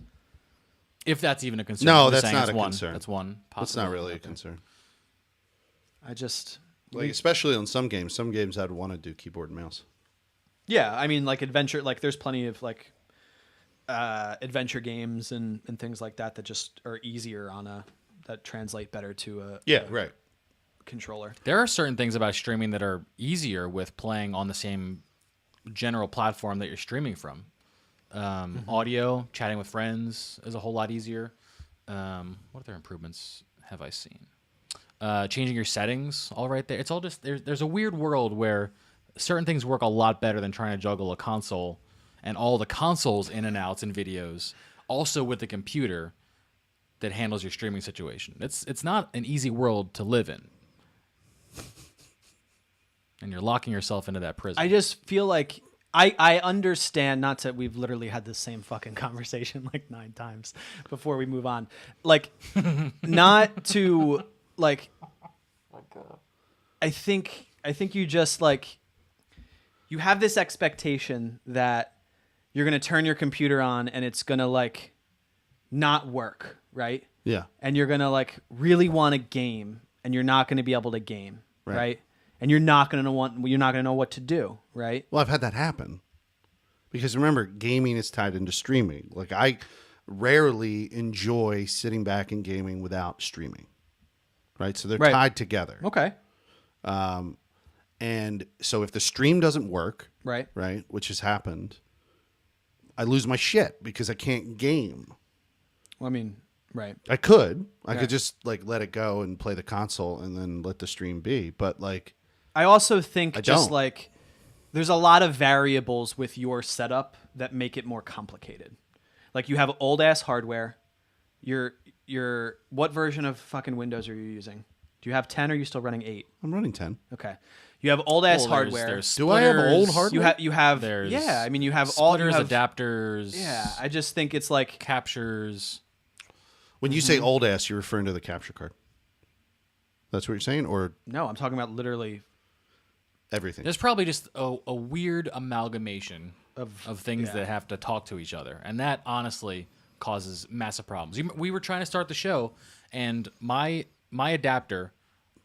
If that's even a concern. No, I'm just that's saying not it's a one. concern. That's one. That's not possibility really a out there. concern. I just... Like especially on some games. Some games I'd want to do keyboard and mouse. Yeah, I mean, like, adventure... Like, there's plenty of, like, adventure games and things like that that just are easier on a... That translate better to a Right. controller. There are certain things about streaming that are easier with playing on the same general platform that you're streaming from. Audio, chatting with friends is a whole lot easier. What other improvements have I seen? Changing your settings, all right there. It's all just there's a weird world where certain things work a lot better than trying to juggle a console and all the consoles in and outs and videos, also with the computer that handles your streaming situation. It's not an easy world to live in. And you're locking yourself into that prison. I just feel like I understand, not to, we've literally had the same fucking conversation like 9 times before we move on. Like, not to, like, I think you just, like, you have this expectation that you're going to turn your computer on and it's going to, like, not work, right? Yeah. And you're going to, like, really want to game and you're not going to be able to game, Right. right? And you're not going to know what to do, right? Well, I've had that happen. Because remember, gaming is tied into streaming. Like I rarely enjoy sitting back and gaming without streaming. Right? So they're Right. tied together. Okay. And so if the stream doesn't work, Right. right, which has happened, I lose my shit because I can't game. Well, I mean, right. I could. I Yeah. could just like let it go and play the console and then let the stream be. But like I also think I just don't. like there's a lot of variables with your setup that make it more complicated. Like you have old ass hardware. Your what version of fucking Windows are you using? Do you have 10 or are you still running 8? I'm running 10. Okay. You have old ass Well, hardware. there's Do I have old splitters, hardware? you have There's yeah, I mean you have all you splitters, have, adapters. Yeah, I just think it's like captures. When you say old ass, you're referring to the capture card. That's what you're saying, or no, I'm talking about literally everything? There's probably just a weird amalgamation Of- of things yeah. that have to talk to each other, and that honestly causes massive problems. We were trying to start the show, and my adapter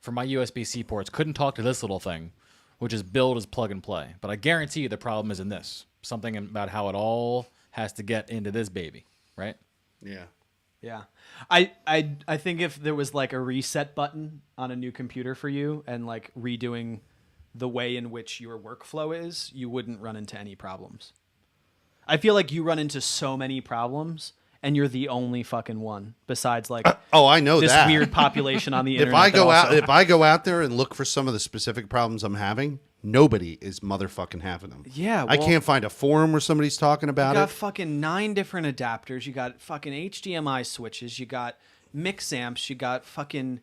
for my USB-C ports couldn't talk to this little thing, which is billed as plug and play. But I guarantee you the problem is in this. Something about how it all has to get into this baby, right? Yeah. Yeah. I think if there was like a reset button on a new computer for you and like redoing the way in which your workflow is, you wouldn't run into any problems. I feel like you run into so many problems and you're the only fucking one besides like I know this that. weird population on the If internet. if I go out there and look for some of the specific problems I'm having, nobody is motherfucking having them. Yeah, I well, can't find a forum where somebody's talking about you got it. fucking 9 different adapters. You got fucking HDMI switches. You got mix amps. You got fucking.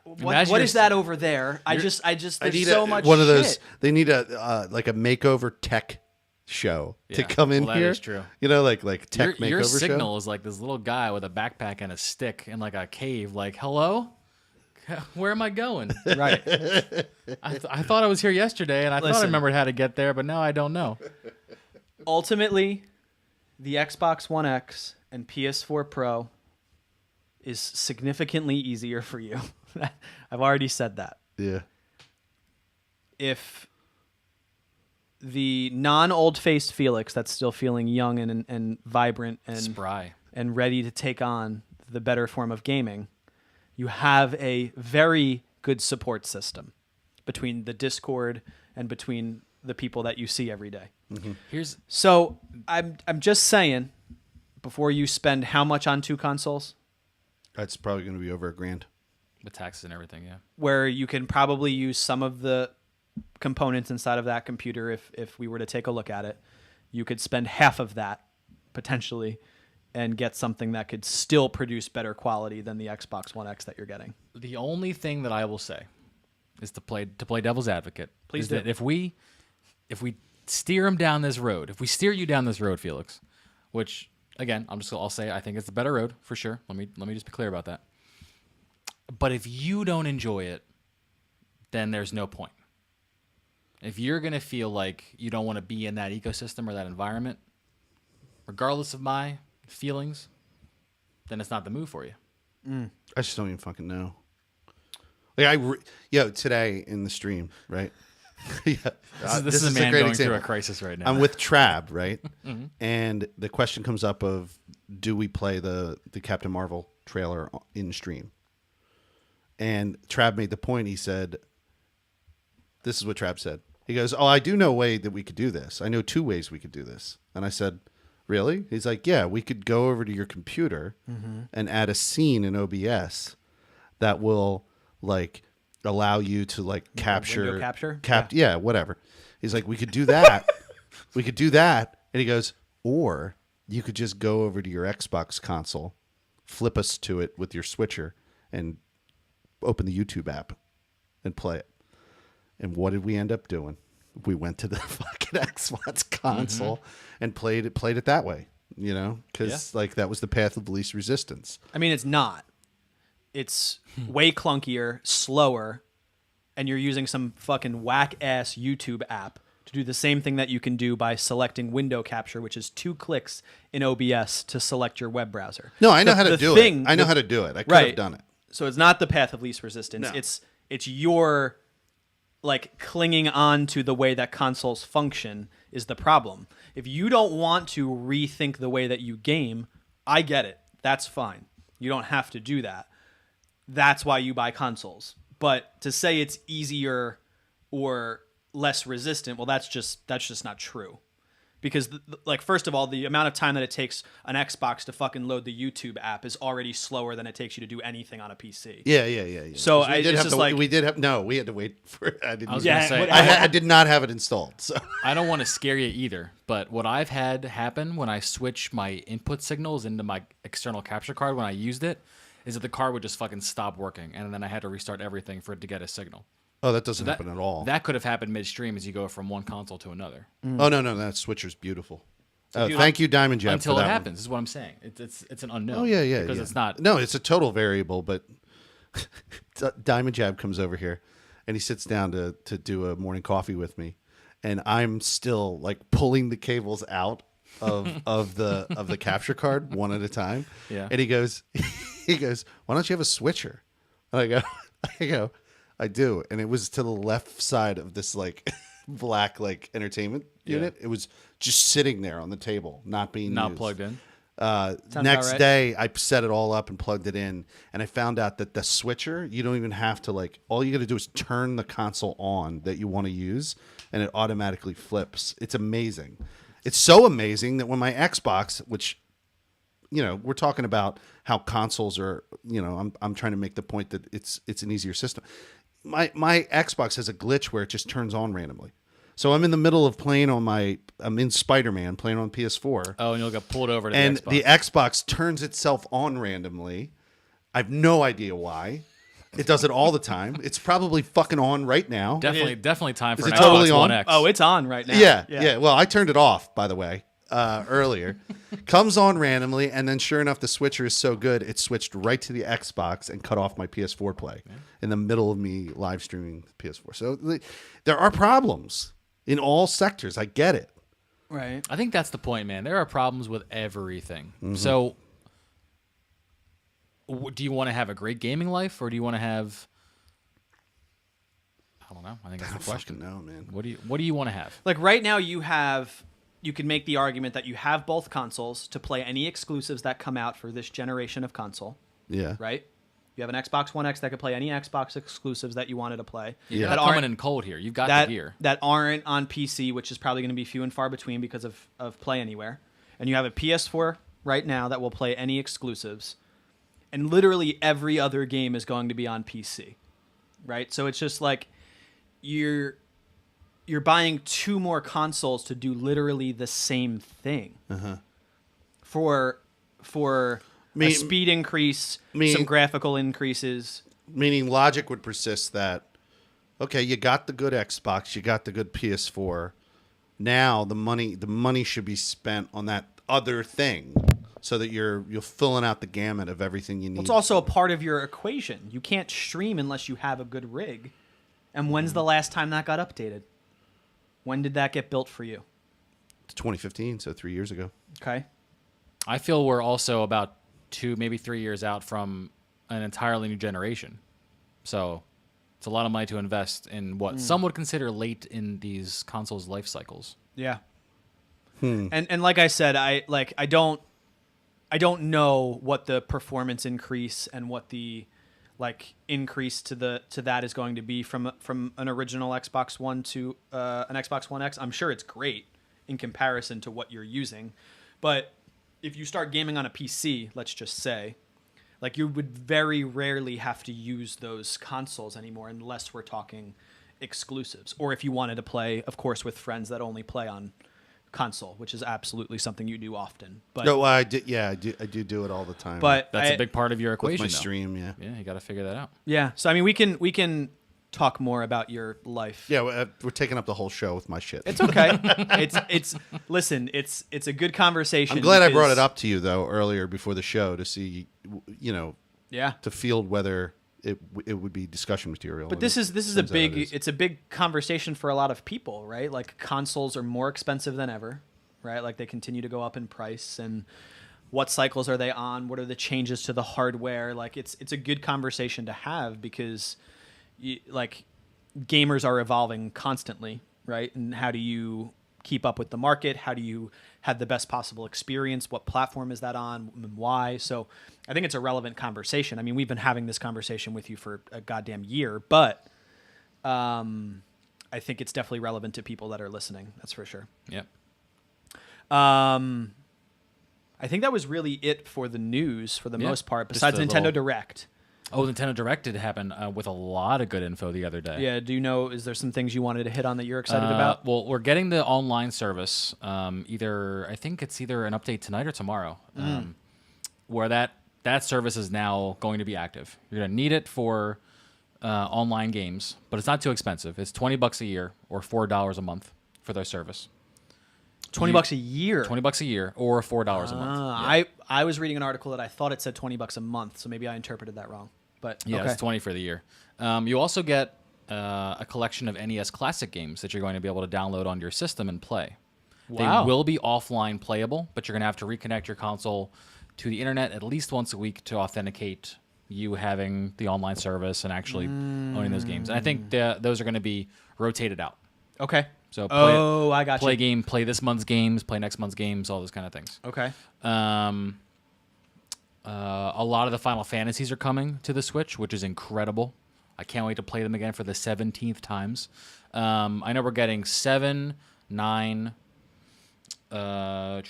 What is that over there? I just. There's so much. One of shit. those. They need a like a makeover tech show to come in that here. is true. You know, like tech makeover your show. signal is like this little guy with a backpack and a stick in like a cave. Like, hello, where am I going? Right. I thought I was here yesterday, and I thought I Listen. remembered how to get there, but now I don't know. Ultimately, the Xbox One X and PS4 Pro is significantly easier for you. I've already said that. Yeah. If the non-old-faced Felix that's still feeling young and vibrant and Spry. and ready to take on the better form of gaming, you have a very good support system between the Discord and between the people that you see every day. So I'm just saying, before you spend how much on 2 consoles, That's probably going to be over $1,000. With taxes and everything, yeah. where you can probably use some of the components inside of that computer if we were to take a look at it, you could spend half of that potentially and get something that could still produce better quality than the Xbox One X that you're getting. The only thing that I will say is to play devil's advocate. Please is do. that if we steer him down this road, if we steer you down this road, Felix, which again I'll say I think it's the better road for sure. Let me just be clear about that. But if you don't enjoy it, then there's no point. If you're going to feel like you don't want to be in that ecosystem or that environment, regardless of my feelings, then it's not the move for you. I just don't even fucking know. Like today in the stream, right? Yeah. This is a man going through a crisis right now. I'm with Trab, right? And the question comes up of, do we play the Captain Marvel trailer in stream? And Trab made the point. He said, this is what Trab said. He goes, I do know a way that we could do this. I know 2 ways we could do this. And I said, really? He's like, yeah, we could go over to your computer and add a scene in OBS that will like allow you to like Window capture? Yeah, whatever. He's like, we could do that. We could do that. And he goes, or you could just go over to your Xbox console, flip us to it with your switcher, and open the YouTube app and play it. And what did we end up doing? We went to the fucking Xbox console and played it that way, you know, because like that was the path of least resistance. I mean, it's not. It's way clunkier, slower, and you're using some fucking whack-ass YouTube app to do the same thing that you can do by selecting window capture, which is 2 clicks in OBS to select your web browser. No, I know how to do it. I know how to do it. I could have done it. So it's not the path of least resistance. No. It's your like clinging on to the way that consoles function is the problem. If you don't want to rethink the way that you game, I get it. That's fine. You don't have to do that. That's why you buy consoles. But to say it's easier or less resistant, well, that's just not true. Because, like, first of all, the amount of time that it takes an Xbox to fucking load the YouTube app is already slower than it takes you to do anything on a PC. Yeah. So we had to wait for it. I was going to say, I did not have it installed. So I don't want to scare you either, but what I've had happen when I switch my input signals into my external capture card when I used it is that the card would just fucking stop working, and then I had to restart everything for it to get a signal. Oh, that doesn't happen at all. That could have happened midstream as you go from one console to another. Oh, no, that switcher's beautiful. Thank you, Diamond Jab. Until for it that happens, is what I'm saying. It's an unknown. Oh, yeah. Because it's not. No, it's a total variable, but Diamond Jab comes over here, and he sits down to do a morning coffee with me, and I'm still, like, pulling the cables out of the capture card one at a time. Yeah. And he goes, why don't you have a switcher? And I do. And it was to the left side of this like black like entertainment unit. It was just sitting there on the table, not being Not used. plugged in. Next right. day, I set it all up and plugged it in, and I found out that the switcher, you don't even have to like. All you got to do is turn the console on that you want to use, and it automatically flips. It's amazing. It's so amazing that when my Xbox, which, we're talking about how consoles are, I'm trying to make the point that it's an easier system. My Xbox has a glitch where it just turns on randomly. So I'm in the middle of playing I'm in Spider-Man playing on PS4. Oh, and you'll get pulled over to And the Xbox. the Xbox turns itself on randomly. I have no idea why. It does it all the time. It's probably fucking on right now. Definitely time for Is an it totally Xbox on? One X. Oh, it's on right now. Yeah. Well, I turned it off, by the way, earlier. Comes on randomly, and then sure enough, the switcher is so good, it switched right to the Xbox and cut off my PS4 play in the middle of me live streaming PS4. So there are problems in all sectors. I get it. Right. I think that's the point, man. There are problems with everything. Mm-hmm. So, do you want to have a great gaming life, or do you want to have? I don't know. I think that's the question. No, man. What do you want to have? Like right now, you can make the argument that you have both consoles to play any exclusives that come out for this generation of console. Yeah. Right. You have an Xbox One X that could play any Xbox exclusives that you wanted to play. You're That not coming aren't- in cold here. You've got that, the gear. that aren't on PC, which is probably going to be few and far between because of Play Anywhere. And you have a PS4 right now that will play any exclusives. And literally every other game is going to be on PC. Right? So it's just like you're buying two more consoles to do literally the same thing. For a speed increase, some graphical increases. Meaning logic would persist that, okay, you got the good Xbox, you got the good PS4. Now the money should be spent on that other thing, so that you're filling out the gamut of everything you need. Well, it's also a part of your equation. You can't stream unless you have a good rig. And when's the last time that got updated? When did that get built for you? 2015, so 3 years ago. Okay. I feel we're also about 2, maybe 3 years out from an entirely new generation. So it's a lot of money to invest in what some would consider late in these consoles' life cycles. Yeah. And like I said, I don't know what the performance increase and what the increase to that is going to be from an original Xbox One to an Xbox One X. I'm sure it's great in comparison to what you're using, but if you start gaming on a PC, let's just say, you would very rarely have to use those consoles anymore unless we're talking exclusives, or if you wanted to play, of course, with friends that only play on console, which is absolutely something you do often. But No, I do do it all the time. but That's a big part of your with equation. my though. stream, yeah. Yeah, you got to figure that out. yeah. So I mean, we can talk more about your life. Yeah, we're taking up the whole show with my shit. It's okay. Listen, it's a good conversation. I'm glad I brought because- it up to you though earlier before the show to see, Yeah. to field whether it would be discussion material. But and this is a turns out big it is. it's a big conversation for a lot of people, right? Like consoles are more expensive than ever, right? Like they continue to go up in price, and what cycles are they on? What are the changes to the hardware? Like it's a good conversation to have because gamers are evolving constantly, right? And how do you keep up with the market? How do you have the best possible experience? What platform is that on and why? So I think it's a relevant conversation. I mean, we've been having this conversation with you for a goddamn year, but I think it's definitely relevant to people that are listening. That's for sure. Yep. I think that was really it for the news for the Yeah, most part, just besides the Nintendo little- Direct. Oh, Nintendo Direct did happen with a lot of good info the other day. Yeah, do you know, is there some things you wanted to hit on that you're excited about? Well, we're getting the online service. I think it's either an update tonight or tomorrow, where that service is now going to be active. You're going to need it for online games, but it's not too expensive. It's $20 a year or $4 a month for their service. $20 a year. $20 a year or $4 a month. Yeah. I was reading an article that I thought it said $20 a month, so maybe I interpreted that wrong. But Yeah, okay. it's 20 for the year. You also get a collection of NES classic games that you're going to be able to download on your system and play. Wow. They will be offline playable, but you're going to have to reconnect your console to the internet at least once a week to authenticate you having the online service and actually owning those games. And I think those are going to be rotated out. Okay. So I got you. play this month's games, play next month's games, all those kind of things. Okay. A lot of the Final Fantasies are coming to the Switch, which is incredible. I can't wait to play them again for the 17th times. I know we're getting 7, 9, 7,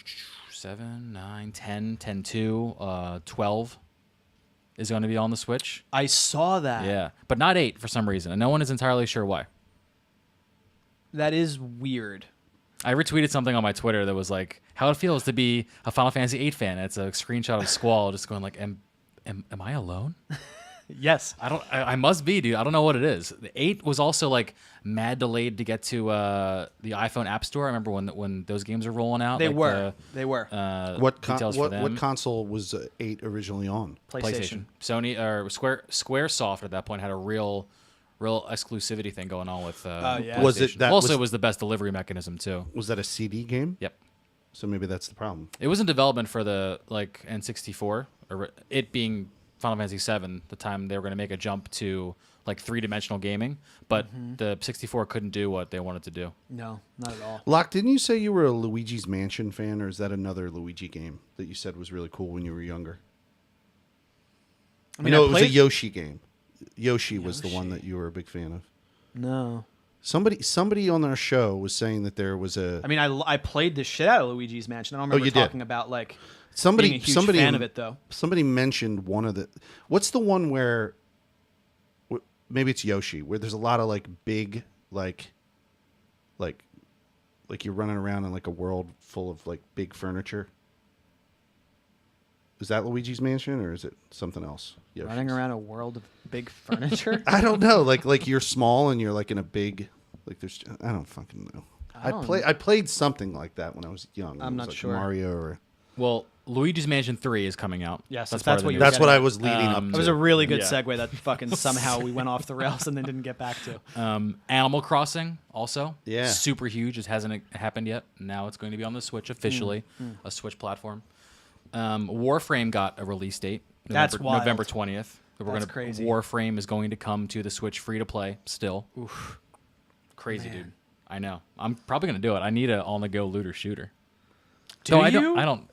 9, 10, 10, 2, 12 is going to be on the Switch. I saw that. Yeah, but not 8 for some reason, and no one is entirely sure why. That is weird. I retweeted something on my Twitter that was like, how it feels to be a Final Fantasy VIII fan. It's a screenshot of Squall just going like, am I alone? Yes. I must be, dude. I don't know what it is. The 8 was also like mad delayed to get to the iPhone App Store. I remember when those games were rolling out. They like were. They were. What them. console was 8 originally on? PlayStation. Sony or SquareSoft at that point had a real exclusivity thing going on with yeah. Was it PlayStation. that Also, it was the best delivery mechanism too. Was that a CD game? Yep. So maybe that's the problem. It was in development for the N64, or it being Final Fantasy VII. The time they were going to make a jump to like 3-dimensional gaming, but the 64 couldn't do what they wanted to do. No, not at all. Locke, didn't you say you were a Luigi's Mansion fan, or is that another Luigi game that you said was really cool when you were younger? I mean, it I was a played- Yoshi game. Yoshi was the one that you were a big fan of. No. Somebody on our show was saying that there was a I mean, I played the shit out of Luigi's Mansion. I don't remember you did? talking about like somebody being a huge somebody fan of it though. Somebody mentioned one of the. What's the one where? Maybe it's Yoshi, where there's a lot of like big like you're running around in like a world full of like big furniture. Is that Luigi's Mansion or is it something else? Yoshi's? Running around a world of big furniture. I don't know. Like you're small and you're like in a big like there's I don't fucking know. I played something like that when I was young. I'm it was not like sure. Mario or Well, Luigi's Mansion 3 is coming out. Yes, part that's of the what news. you were that's what getting I was leading up to. It was a really good Yeah. segue that fucking somehow we went off the rails and then didn't get back to. Animal Crossing also. Yeah. Super huge. It hasn't happened yet. Now it's going to be on the Switch officially, a Switch platform. Warframe got a release date. That's wild. November 20th. That's crazy. Warframe is going to come to the Switch free to play still. Oof. Crazy, dude. I know. I'm probably going to do it. I need an on-the-go looter shooter. Do No, you? I don't.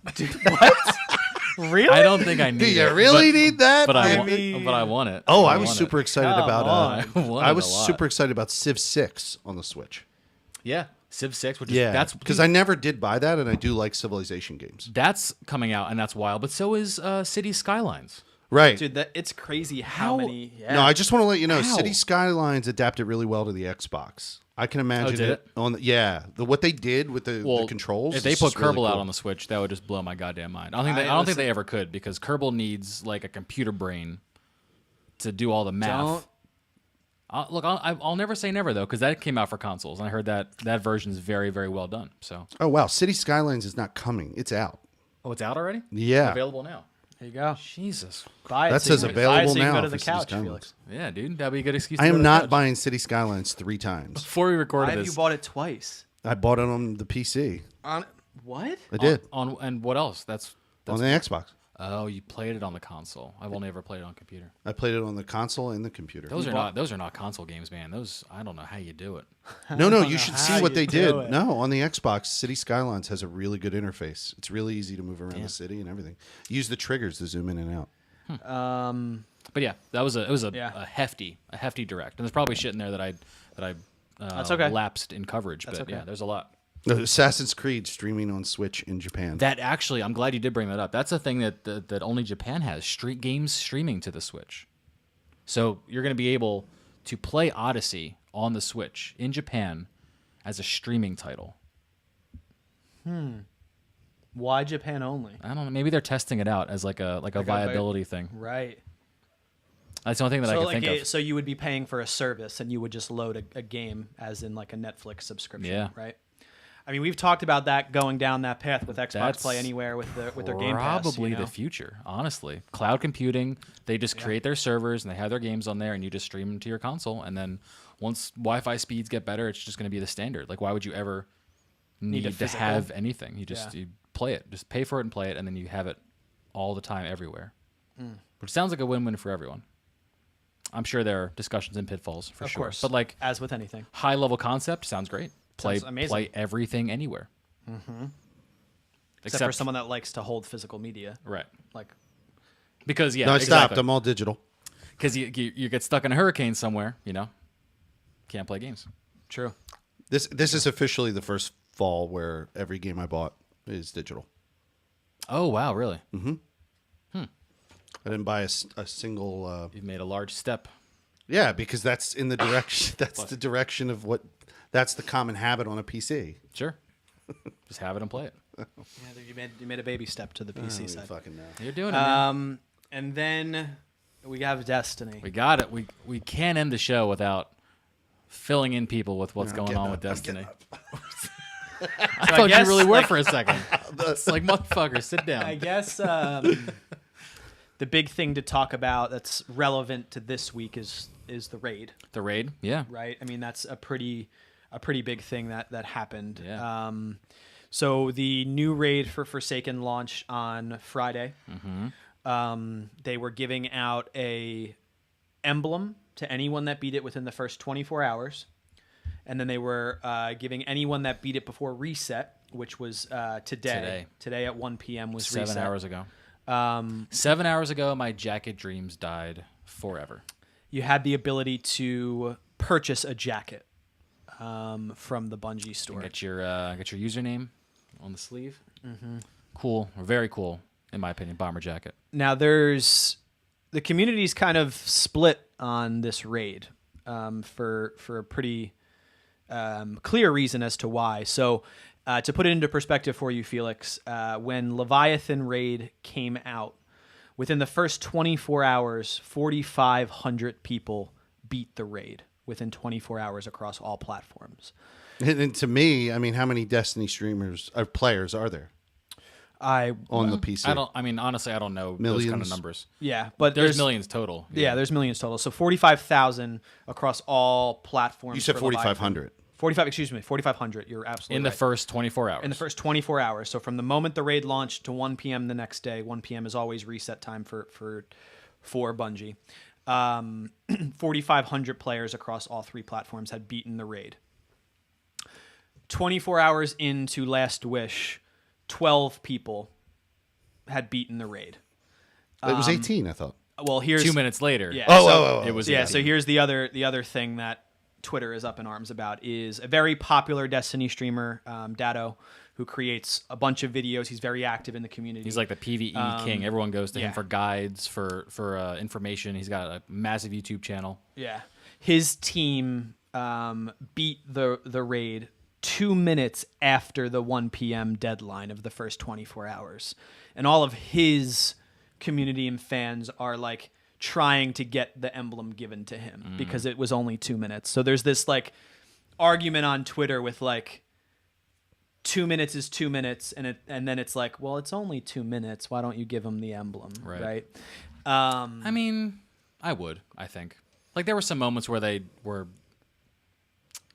Really? I don't think I need Do you it. really need that? But I mean- want it. Oh, I was want super it. excited Come about. on. I want I it was a lot. super excited about Civ 6 on the Switch. Yeah, Civ 6, which is Yeah, that's because I never did buy that, and I do like Civilization games. that's coming out and that's wild. But so is City Skylines. Right. Dude, it's crazy how How- many. Yeah. No, I just want to let you know, How? City Skylines adapted really well to the Xbox. I can imagine did it? on what they did with the controls. If they is put just really Kerbal out cool. on the Switch, that would just blow my goddamn mind. I don't think they ever could because Kerbal needs like a computer brain to do all the math. I'll never say never though because that came out for consoles and I heard that version is very very well done. So Oh wow, City Skylines is not coming; it's out. it's out already. Yeah, Available now. There you go. Jesus. Buy it. that so you says can- buy it available so you can now Go to the for City couch, Skylines. Felix. Yeah, dude, that'd be a good excuse. I to go am to the not couch. buying City Skylines 3 times. Before we Why recorded have this. you bought it twice? I bought it on the PC. On what? I did on and what else? That's on the Xbox. oh, you played it on the console. I've only ever played it on computer. I played it on the console and the computer. Those are not console games, man. Those I don't know how you do it. No, you should see how what you they do did. it. No, on the Xbox, City Skylines has a really good interface. It's really easy to move around the city and everything. Use the triggers to zoom in and out. But yeah, it was a Yeah. hefty direct, and there's probably shit in there that I That's okay. lapsed in coverage. That's But okay. yeah, there's a lot. Assassin's Creed streaming on Switch in Japan. That actually, I'm glad you did bring that up. That's a thing that only Japan has games streaming to the Switch. So you're going to be able to play Odyssey on the Switch in Japan as a streaming title. Why Japan only? I don't know. Maybe they're testing it out as like a viability thing. Right. That's the only thing that I can think of. So you would be paying for a service and you would just load a game as in like a Netflix subscription, Yeah. right? I mean, we've talked about that going down that path with Xbox That's Play Anywhere with their Game Pass. Probably you know? the future, honestly. Cloud computing, they just create their servers and they have their games on there and you just stream them to your console. And then once Wi-Fi speeds get better, it's just going to be the standard. Like, why would you ever need to physical. have anything. You just you play it. Just pay for it and play it, and then you have it all the time everywhere. Which sounds like a win-win for everyone. I'm sure there are discussions and pitfalls for Of sure. course. But like as with anything. high-level concept sounds great. Sounds amazing. Play everything anywhere. Except for someone that likes to hold physical media. Right. Like, Because No, I stopped. I'm all digital. Because you get stuck in a hurricane somewhere, you know, can't play games. true. This is officially the first fall where every game I bought is digital. Oh wow, really? I didn't buy a single. You've made a large step. Yeah, because that's in the direction. That's the direction of what. That's the common habit on a PC. Sure. Just have it and play it. Yeah, you made a baby step to the PC side. Fucking know. You're doing it. Man. And then we have Destiny. We got it. We can't end the show without filling in people with what's going on with Destiny. I thought guess, you really were like- for a second. It's like, motherfucker, sit down. I guess the big thing to talk about that's relevant to this week is the raid, The raid, yeah. right? I mean, that's a pretty big thing that happened. Yeah. So the new raid for Forsaken launched on Friday. They were giving out a emblem to anyone that beat it within the first 24 hours. And then they were giving anyone that beat it before reset, which was today. Today at 1 p.m. was 7 reset. hours ago. 7 hours ago, my jacket dreams died forever. You had the ability to purchase a jacket from the Bungie store. Get your username on the sleeve. Cool, very cool, in my opinion. Bomber jacket. Now the community's kind of split on this raid for a pretty clear reason as to why. So to put it into perspective for you, Felix, when Leviathan raid came out, within the first 24 hours, 4,500 people beat the raid within 24 hours across all platforms. And to me, I mean, how many Destiny streamers or players are there on the PC? Honestly, I don't know Millions. those kind of numbers. Yeah, but There's millions total. Yeah, there's millions total. So 45,000 across all platforms. You said for Leviathan. 4,500. 4,500. You're absolutely In the right. first 24 hours. In the first 24 hours. So from the moment the raid launched to 1 p.m. the next day, 1 p.m. is always reset time for Bungie. 4,500 players across all three platforms had beaten the raid. 24 hours into Last Wish, 12 people had beaten the raid. It was 18, I thought. Well, here's 2 minutes later. Yeah. Oh, It was yeah. 18. So here's the other thing that Twitter is up in arms about is a very popular Destiny streamer, Datto, who creates a bunch of videos. He's very active in the community. He's like the PvE king. Everyone goes to yeah. him for guides, for information. He's got a massive YouTube channel. Yeah. His team beat the raid 2 minutes after the 1 p.m. deadline of the first 24 hours. And all of his community and fans are like trying to get the emblem given to him because it was only 2 minutes. So there's this like argument on Twitter with like 2 minutes is 2 minutes, and then it's like, well, it's only 2 minutes. Why don't you give him the emblem? Right. I mean, I would, I think. Like, there were some moments where they were,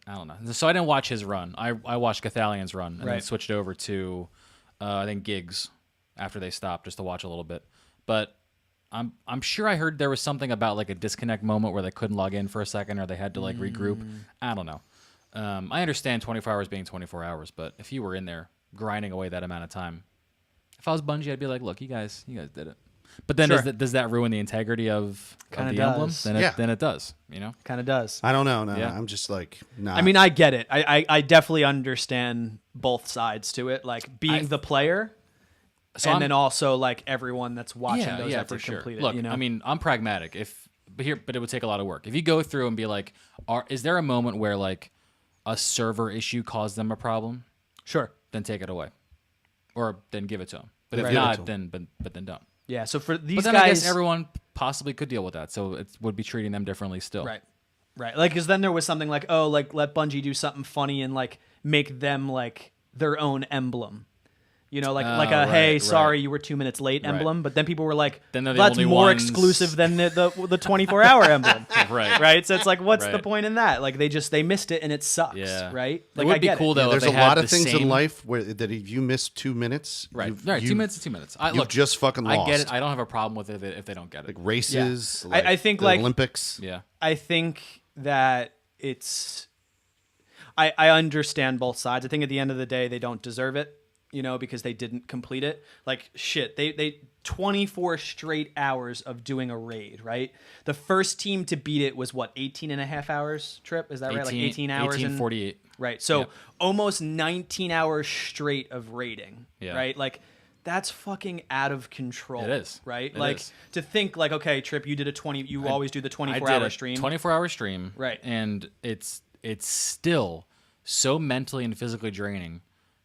I don't know. So I didn't watch his run. I watched Cathalion's run and then Right. switched over to, I think, Gigs after they stopped just to watch a little bit. But I'm sure I heard there was something about like a disconnect moment where they couldn't log in for a second or they had to like regroup. I don't know. I understand 24 hours being 24 hours, but if you were in there grinding away that amount of time, if I was Bungie, I'd be like, look, you guys did it. But then Sure. does that ruin the integrity of Kinda the emblem? does. Then it does, you know? kind of does. I don't know. No, Yeah. I'm just like, nah. I mean, I get it. I definitely understand both sides to it, like being the player, and then also like everyone that's watching those for efforts sure. completed. Look, you know? I mean, I'm pragmatic. But it would take a lot of work. If you go through and be like, is there a moment where like a server issue caused them a problem? sure. Then take it away, or then give it to them. But if Right. Give it to not, 'em. then don't. Yeah. So for these But then guys, I guess everyone possibly could deal with that, so it would be treating them differently still. right. Like, because then there was something like, oh, like let Bungie do something funny and like make them like their own emblem. You know, like Oh, a hey, right, sorry, right. you were 2 minutes late Right. emblem. But then people were like, Then they're the that's only more ones- exclusive than the 24-hour emblem. Right. Right. So it's like, what's the Right. point in that? Like they missed it and it sucks. Yeah. Right. It Like would I be get cool it. though. if There's they a had lot the of things in same- life where that if you miss 2 minutes, Right. you've, Right. 2 you've- minutes is 2 minutes. You've Look, just fucking lost. I get it. I don't have a problem with it if they don't get it. Like races. Yeah. Like I think the like Olympics. Yeah. I think that it's. I understand both sides. I think at the end of the day, they don't deserve it, you know, because they didn't complete it. Like shit, they 24 straight hours of doing a raid, right? The first team to beat it was what, 18 and a half hours trip? Is that right? Like 18 hours? 18:48. Right. So Yep. almost 19 hours straight of raiding, Yeah. right? Like that's fucking out of control. It is. Right? It like is. to think like, okay, Trip, you did a 20, you always do the I 24-hour did a stream. 24-hour stream. Right. And it's still so mentally and physically draining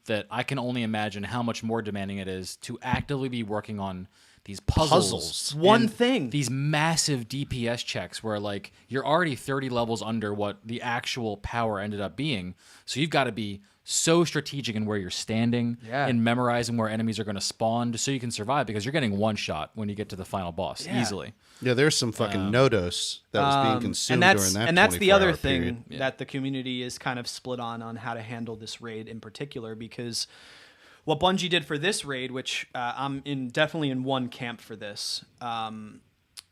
that I can only imagine how much more demanding it is to actively be working on these puzzles. One and thing. These massive DPS checks where like you're already 30 levels under what the actual power ended up being. So you've got to be so strategic in where you're standing Yeah. and memorizing where enemies are going to spawn just so you can survive because you're getting one shot when you get to the final boss Yeah. easily. Yeah, there's some fucking no-dos that was being consumed during that. and that's the other 24-hour thing period. that the community is kind of split on how to handle this raid in particular, because what Bungie did for this raid, which I'm definitely in one camp for this,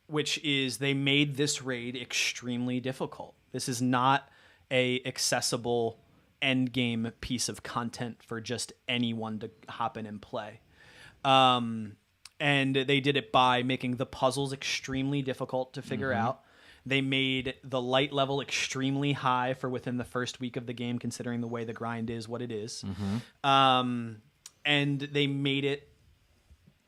which is they made this raid extremely difficult. This is not a accessible end game piece of content for just anyone to hop in and play. And they did it by making the puzzles extremely difficult to figure out. They made the light level extremely high for within the first week of the game, considering the way the grind is what it is. And they made it,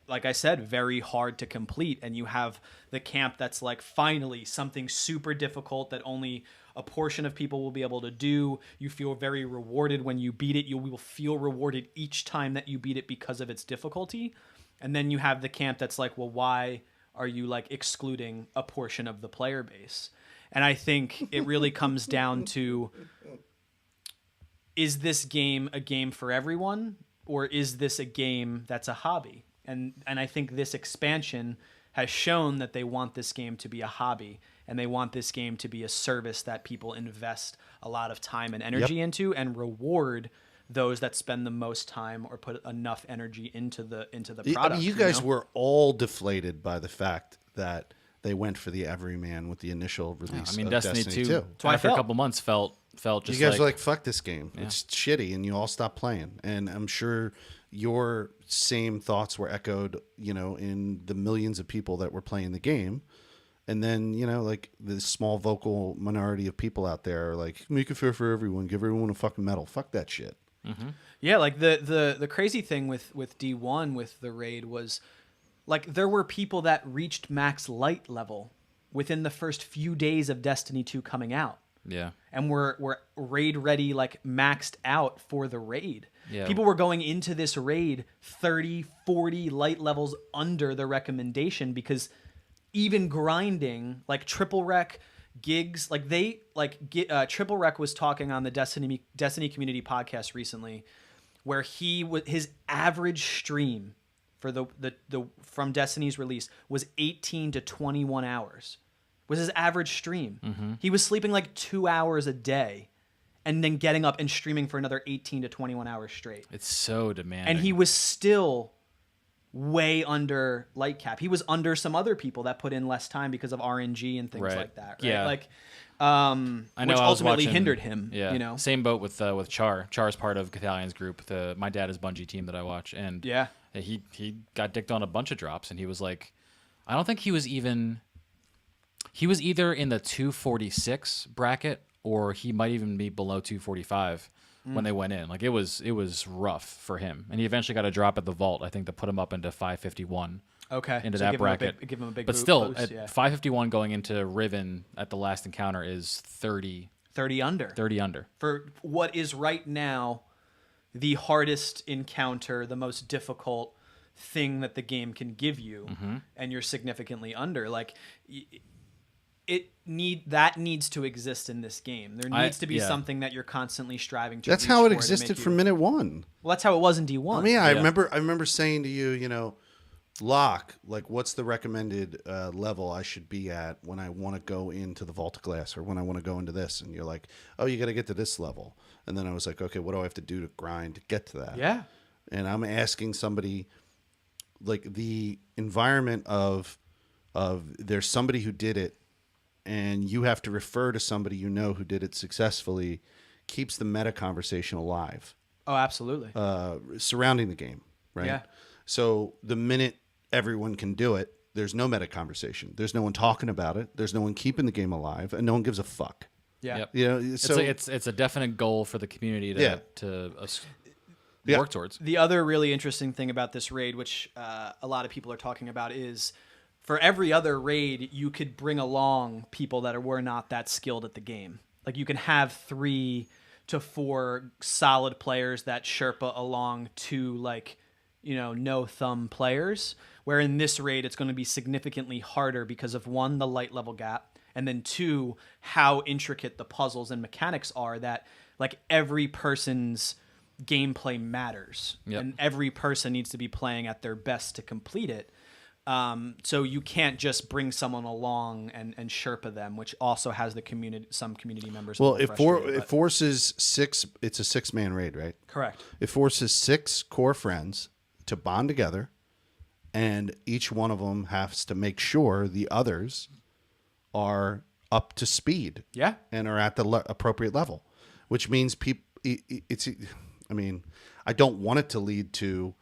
like I said, very hard to complete. And you have the camp that's like, finally, something super difficult that only a portion of people will be able to do. You feel very rewarded when you beat it. You will feel rewarded each time that you beat it because of its difficulty. And then you have the camp that's like, well, why are you like excluding a portion of the player base? And I think it really comes down to, is this game a game for everyone, or is this a game that's a hobby? And I think this expansion has shown that they want this game to be a hobby, and they want this game to be a service that people invest a lot of time and energy into, and reward those that spend the most time or put enough energy into the product. I mean, you guys know? were all deflated by the fact that they went for the everyman with the initial release. I mean, of Destiny 2 why I after a felt. couple months felt just You guys like, were like, "Fuck this game! It's shitty," and you all stopped playing. And I'm sure your same thoughts were echoed, you know, in the millions of people that were playing the game. And then, you know, like the small vocal minority of people out there are like, "Make it fair for everyone. Give everyone a fucking medal. Fuck that shit." Yeah, like the crazy thing with D1 with the raid was, like, there were people that reached max light level within the first few days of Destiny 2 coming out. yeah. And were raid ready, like maxed out for the raid. Yeah. People were going into this raid 30, 40 light levels under the recommendation, because even grinding, like triple rec, gigs, like they triple rec was talking on the Destiny community podcast recently, where his average stream for the from Destiny's release was 18 to 21 hours was his average stream. He was sleeping like 2 hours a day and then getting up and streaming for another 18 to 21 hours straight. It's so demanding. And he was still way under light cap. He was under some other people that put in less time because of RNG and things Right. like that. Right? Yeah. Like, I know which I was ultimately watching- hindered him. Yeah, You know. same boat with Char. Char's part of Cathalion's group, my dad is Bungie team that I watch, and Yeah. he got dicked on a bunch of drops, and he was like, I don't think he was even. He was either in the 246 bracket, or he might even be below 245 when they went in. Like it was rough for him, and he eventually got a drop at the vault, I think, to put him up into 551. Okay. Into So that give bracket. give him a big But still, boost, at yeah. 551 going into Riven at the last encounter is 30 30 under. under. For what is right now the hardest encounter, the most difficult thing that the game can give you, and you're significantly under. Like, that needs to exist in this game. There needs to be something that you're constantly striving to. That's reach how it for to existed make from minute one. Well, that's how it was in D1. I mean, I remember saying to you, you know, Locke, like, what's the recommended level I should be at when I want to go into the Vault of Glass or when I want to go into this? And you're like, oh, you got to get to this level. And then I was like, okay, what do I have to do to grind to get to that? Yeah. And I'm asking somebody, like, the environment of there's somebody who did it, and you have to refer to somebody you know who did it successfully, keeps the meta conversation alive. Oh, absolutely. Surrounding the game, right? Yeah. So the minute everyone can do it, there's no meta conversation. There's no one talking about it. There's no one keeping the game alive, and no one gives a fuck. Yeah. Yep. You know, so it's a definite goal for the community to work towards. The other really interesting thing about this raid, which a lot of people are talking about, is for every other raid, you could bring along people that were not that skilled at the game. Like, you can have 3 to 4 solid players that Sherpa along to, like, you know, no thumb players. Where in this raid, it's going to be significantly harder because of 1, the light level gap, and then 2, how intricate the puzzles and mechanics are, that, like, every person's gameplay matters. Yep. And every person needs to be playing at their best to complete it. So you can't just bring someone along and Sherpa them, which also has some community members. well, it forces 6. It's a 6-man raid, right? Correct. It forces 6 core friends to bond together, and each one of them has to make sure the others are up to speed. Yeah. And are at the appropriate level, which means people. I mean, I don't want it to lead to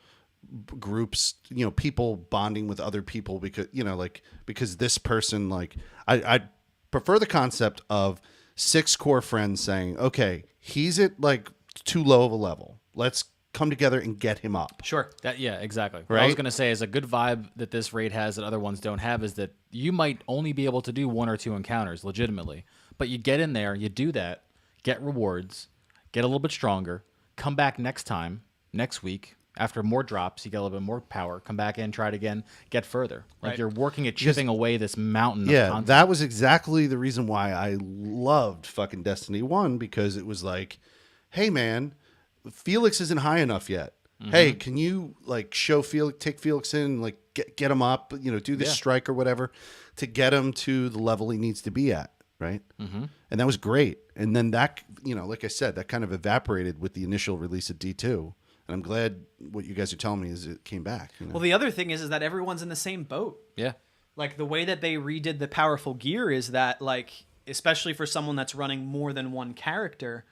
groups, you know, people bonding with other people because, you know, like, because this person, like, I prefer the concept of 6 core friends saying, okay, he's at, like, too low of a level. Let's come together and get him up. Sure. Exactly. Right? What I was going to say is a good vibe that this raid has that other ones don't have is that you might only be able to do 1 or 2 encounters legitimately, but you get in there, you do that, get rewards, get a little bit stronger, come back next week, after more drops, you get a little bit more power, come back in, try it again, get further. Like, Right. you're working at chipping away this mountain Yeah, of content. that was exactly the reason why I loved fucking Destiny 1, because it was like, hey, man, Felix isn't high enough yet. Mm-hmm. Hey, can you, like, show Felix, take Felix in, like, get him up, you know, do this strike or whatever to get him to the level he needs to be at, right? Mm-hmm. And that was great. And then that, you know, like I said, that kind of evaporated with the initial release of D2. And I'm glad what you guys are telling me is it came back. You know? Well, the other thing is that everyone's in the same boat. Yeah. Like, the way that they redid the powerful gear is that, like, especially for someone that's running more than one character,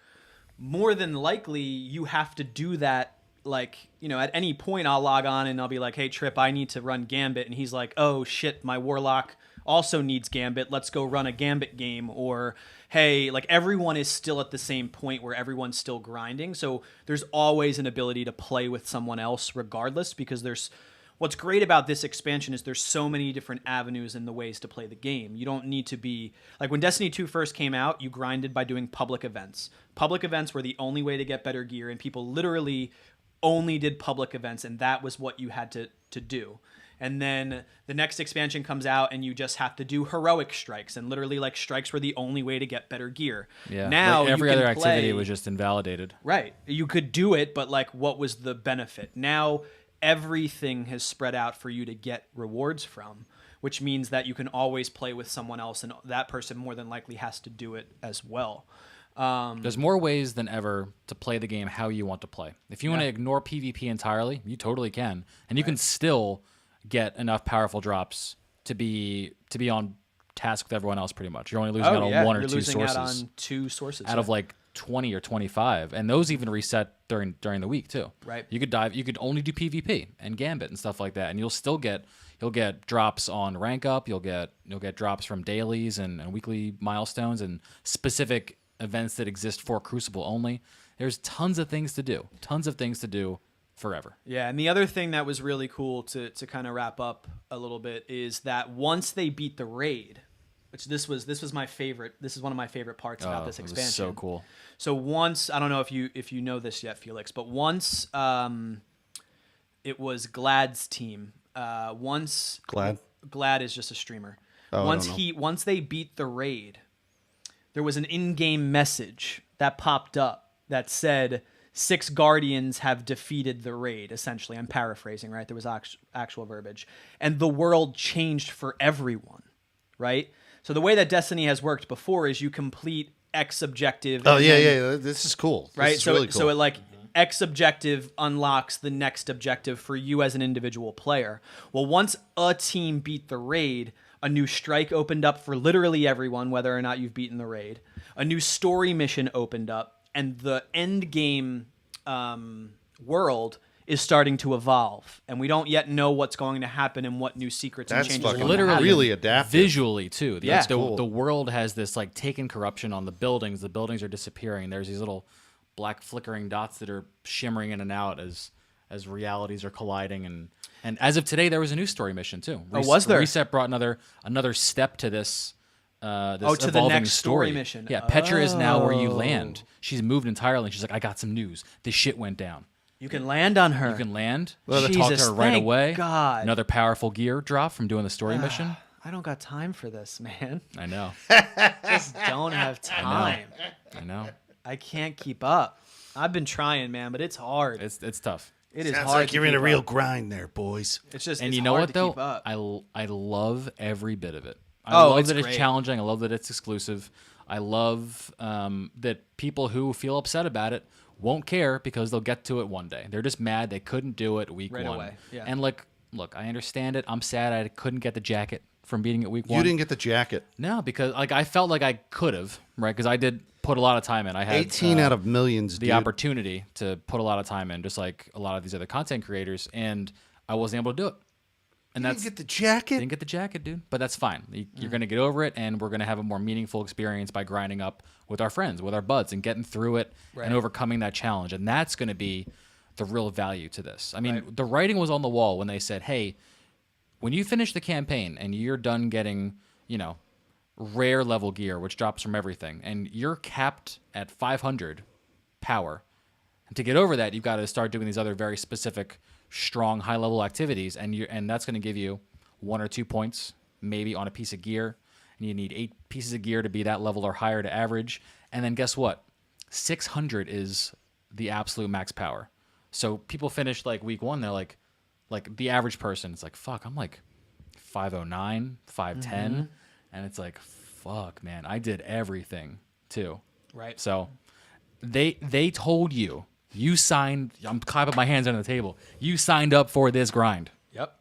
more than likely you have to do that. Like, you know, at any point I'll log on and I'll be like, hey, Trip, I need to run Gambit. And he's like, oh, shit, my Warlock also needs Gambit. Let's go run a Gambit game. Or, hey, like, everyone is still at the same point where everyone's still grinding. So there's always an ability to play with someone else regardless, because what's great about this expansion is there's so many different avenues and the ways to play the game. You don't need to be like, when Destiny 2 first came out, you grinded by doing public events. Public events were the only way to get better gear, and people literally only did public events, and that was what you had to do. And then the next expansion comes out and you just have to do heroic strikes, and literally, like, strikes were the only way to get better gear. Yeah. Now like, every you can other activity play, was just invalidated. right. You could do it, but, like, what was the benefit? Now everything has spread out for you to get rewards from, which means that you can always play with someone else, and that person more than likely has to do it as well. There's more ways than ever to play the game how you want to play. If you want to ignore PvP entirely, you totally can, and you can still get enough powerful drops to be on task with everyone else. Pretty much, you're only losing out on 1 or 2 losing sources. out on 2 sources out of like 20 or 25, and those even reset during the week too. Right. You could only do PvP and Gambit and stuff like that, and you'll get drops on rank up. You'll get drops from dailies and weekly milestones and specific events that exist for Crucible only. There's tons of things to do forever. Yeah, and the other thing that was really cool to kind of wrap up a little bit is that once they beat the raid, which this was my favorite. This is one of my favorite parts about this expansion. It was so cool. So once, I don't know if you know this yet, Felix, but once it was Glad's team. Glad is just a streamer. Oh, I don't know. Once they beat the raid, there was an in-game message that popped up that said 6 guardians have defeated the raid. Essentially, I'm paraphrasing, right? There was actual verbiage, and the world changed for everyone, right? So the way that Destiny has worked before is you complete X objective. Oh and yeah, then- yeah. This is cool. right? This is So really cool. so it like X objective unlocks the next objective for you as an individual player. Well, once a team beat the raid, a new strike opened up for literally everyone, whether or not you've beaten the raid. A new story mission opened up, and the end game world is starting to evolve, and we don't yet know what's going to happen and what new secrets and That's changes are fucking going to literally happen. really adaptive. Visually too. Yeah. The, Cool. the world has this like taken corruption on the buildings. The buildings are disappearing. There's these little black flickering dots that are shimmering in and out as realities are colliding. And as of today, there was a new story mission too. Was there? Reset brought another step to this. This to the evolving next story mission. Yeah, Petra is now where you Oh. land. She's moved entirely. She's like, I got some news. This shit went down. You can land on her. You can land. Jesus, talk to her right thank away. God. Another powerful gear drop from doing the story mission. I don't got time for this, man. I know. Just don't have time. I know. I can't keep up. I've been trying, man, but it's hard. It's tough. It is Sounds hard. like to you're in keep a real up. grind there, boys. It's just And it's you know hard what to though? keep up. I love every bit of it. I Oh, love it's that great. it's challenging. I love that it's exclusive. I love that people who feel upset about it won't care because they'll get to it one day. They're just mad they couldn't do it week Right one. away, yeah. And look, I understand it. I'm sad I couldn't get the jacket from beating it week one. You didn't get the jacket. No, because like I felt like I could have, right? Because I did put a lot of time in. I had 18 out of millions, the dude. opportunity to put a lot of time in, just like a lot of these other content creators, and I wasn't able to do it. And You that's didn't get the jacket? didn't get the jacket, dude. But that's fine. You're going to get over it, and we're going to have a more meaningful experience by grinding up with our friends, with our buds, and getting through it Right. and overcoming that challenge. And that's going to be the real value to this. I mean, Right. the writing was on the wall when they said, hey, when you finish the campaign and you're done getting, rare level gear, which drops from everything, and you're capped at 500 power, and to get over that, you've got to start doing these other very specific, strong, high-level activities, and that's going to give you 1 or 2 points, maybe on a piece of gear, and you need 8 pieces of gear to be that level or higher to average, and then guess what? 600 is the absolute max power. So people finish like week one, they're like the average person, it's like, fuck, I'm like 509, 510, and it's like, fuck, man, I did everything too. Right. So they told you signed. I'm clapping my hands under the table. You signed up for this grind. Yep.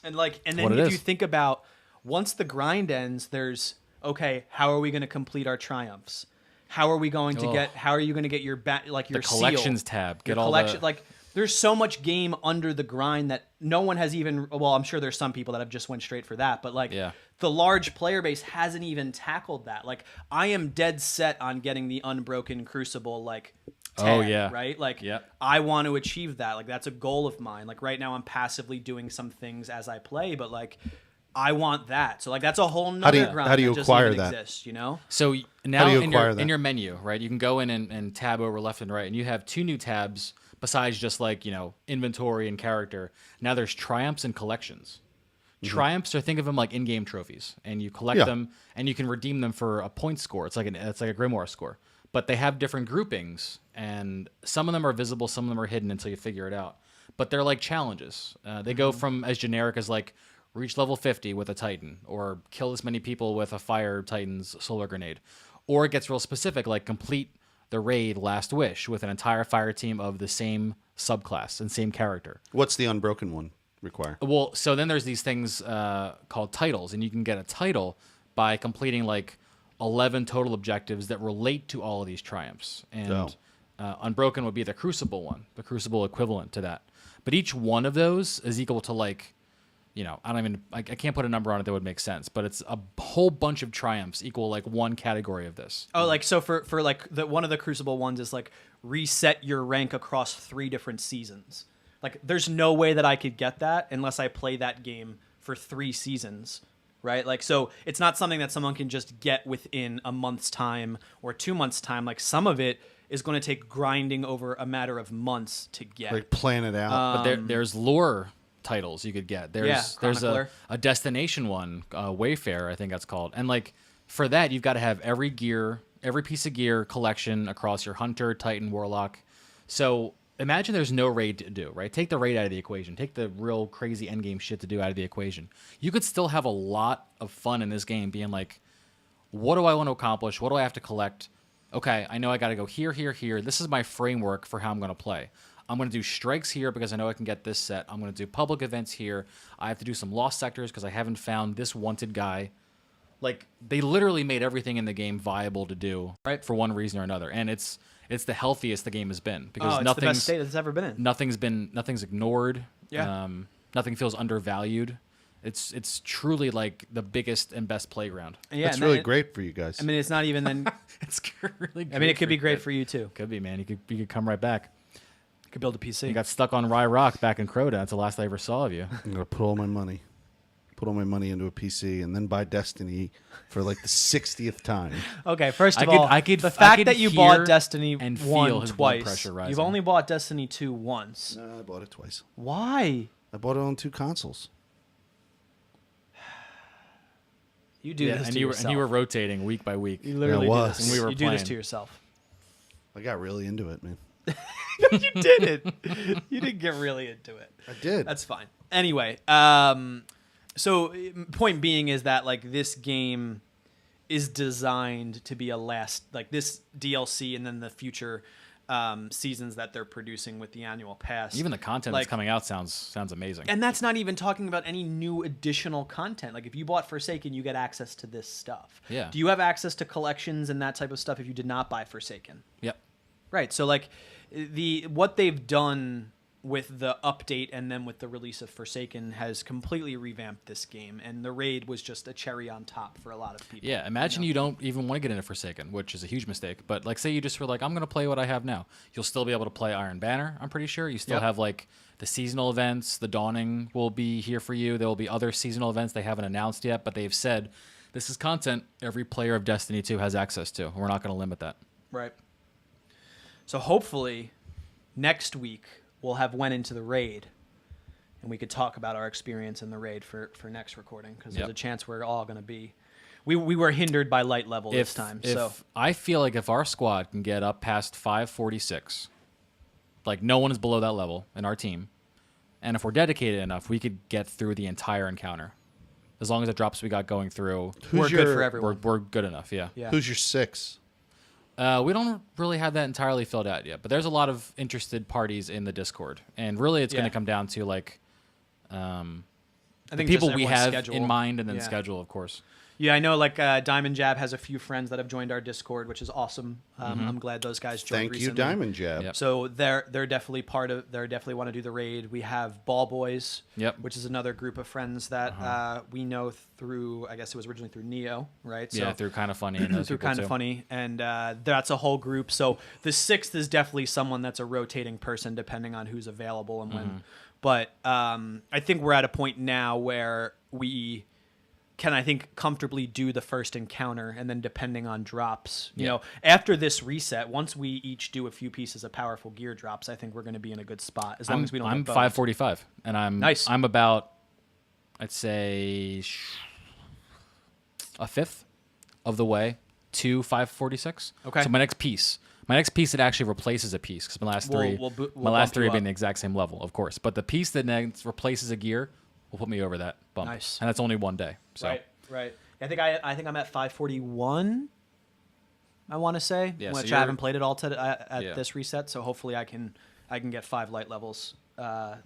And then What it if is. you think about once the grind ends, there's okay, how are we going to complete our triumphs? How are we going to Oh. get? How are you going to get your your collections seal? tab. Your Get all collection. the Like there's so much game under the grind that no one has even. Well, I'm sure there's some people that have just went straight for that, but like Yeah. the large player base hasn't even tackled that. Like I am dead set on getting the Unbroken Crucible. Like. Oh, tag, yeah. Right. Like Yep. I want to achieve that. Like that's a goal of mine. Like right now I'm passively doing some things as I play, but like I want that. So like that's a whole nother grind how do you that doesn't acquire even that? exist, you know? So now do you in acquire your, that? in your menu, right, you can go in and tab over left and right, and you have 2 new tabs besides just like, inventory and character. Now there's triumphs and collections. Triumphs are, think of them like in-game trophies, and you collect Yeah. them, and you can redeem them for a point score. It's like a Grimoire score. But they have different groupings, and some of them are visible, some of them are hidden until you figure it out. But they're like challenges. They go from as generic as like reach level 50 with a Titan, or kill this many people with a Fire Titan's solar grenade. Or it gets real specific, like complete the raid Last Wish with an entire fire team of the same subclass and same character. What's the unbroken one require? Well, so then there's these things called titles, and you can get a title by completing like 11 total objectives that relate to all of these triumphs. And Oh. Unbroken would be the Crucible one, the Crucible equivalent to that. But each one of those is equal to like, I can't put a number on it that would make sense, but it's a whole bunch of triumphs equal like one category of this. Oh, like so for like one of the Crucible ones is like reset your rank across 3 different seasons. Like there's no way that I could get that unless I play that game for 3 seasons. Right? Like, so it's not something that someone can just get within a month's time or 2 months' time. Like, some of it is going to take grinding over a matter of months to get. Like plan it out. But there's lore titles you could get. Yeah, There's Chronicler. a destination one, Wayfarer, I think that's called. And like for that, you've got to have every piece of gear collection across your Hunter, Titan, Warlock. So imagine there's no raid to do, right? Take the raid out of the equation. Take the real crazy endgame shit to do out of the equation. You could still have a lot of fun in this game being like, what do I want to accomplish? What do I have to collect? Okay, I know I got to go here, here, here. This is my framework for how I'm going to play. I'm going to do strikes here because I know I can get this set. I'm going to do public events here. I have to do some lost sectors because I haven't found this wanted guy. Like, they literally made everything in the game viable to do, right, for one reason or another. And it's the healthiest the game has been because It's the best state it's ever been in. Nothing's ignored. Yeah. Nothing feels undervalued. It's truly like the biggest and best playground. Yeah, That's really great for you guys. I mean, it's not even then. It's really great. I mean, it could be great for you too. Could be, man. You could come right back. You could build a PC. You got stuck on Rye Rock back in Crota. That's the last I ever saw of you. I'm gonna put all my money into a PC and then buy Destiny for like the 60th time. Okay, first of I could- all, I could- the I fact could that you hear bought Destiny and feel 1 his blood twice, pressure rising. you've only bought Destiny 2 once. No, I bought it twice. Why? I bought it on 2 consoles. You do this and to you yourself. were rotating week by week. You literally Yeah, I do was. this. When we were you do this playing. to yourself. I got really into it, man. You didn't. You didn't get really into it. I did. That's fine. Anyway, so point being is that like this game is designed to be a last, like this DLC and then the future seasons that they're producing with the annual pass. Even the content Like- that's coming out sounds amazing. And that's not even talking about any new additional content. Like if you bought Forsaken, you get access to this stuff. Yeah. Do you have access to collections and that type of stuff if you did not buy Forsaken? Yep. Right. So like what they've done with the update and then with the release of Forsaken has completely revamped this game, and the raid was just a cherry on top for a lot of people. Yeah, imagine you don't even want to get into Forsaken, which is a huge mistake. But like, say you just were like, I'm going to play what I have now. You'll still be able to play Iron Banner, I'm pretty sure. You still Yep. have like the seasonal events. The Dawning will be here for you. There will be other seasonal events they haven't announced yet, but they've said this is content every player of Destiny 2 has access to. We're not going to limit that. Right. So hopefully next week we'll have went into the raid, and we could talk about our experience in the raid for next recording, because there's Yep. a chance we're all going to be. We were hindered by light level this time. So I feel like if our squad can get up past 546, like no one is below that level in our team, and if we're dedicated enough, we could get through the entire encounter. As long as the drops we got going through, we're good for everyone. we're good enough. Yeah. Yeah. Who's your 6? We don't really have that entirely filled out yet, but there's a lot of interested parties in the Discord, and really it's going Yeah. to come down to like I the think people just we everyone's have schedule. in mind, and then Yeah. schedule, of course. Yeah, I know. Like Diamond Jab has a few friends that have joined our Discord, which is awesome. I'm glad those guys joined. Thank you, recently. Diamond Jab. Yep. So they're definitely part of. They definitely want to do the raid. We have Ball Boys, Yep. which is another group of friends that we know through. I guess it was originally through Neo, right? Yeah, through Kind of Funny. And those through people Kind of too. Funny, and that's a whole group. So the 6th is definitely someone that's a rotating person, depending on who's available and when. But I think we're at a point now where we can, I think, comfortably do the first encounter, and then depending on drops, you know, after this reset, once we each do a few pieces of powerful gear drops, I think we're going to be in a good spot, as long as we don't. I'm get boned. 545, and Nice. I'm about, I'd say, a fifth of the way to 546. Okay. So my next piece that actually replaces a piece, because my last We'll- three, we'll my last bump three you have been up. the exact same level, of course. But the piece that next replaces a gear will put me over that bump. Nice. And that's only one day. So Right. I think I'm at 541. I want to say, Yeah, so which I you're- haven't played it all at Yeah. this reset. So hopefully I can get 5 light levels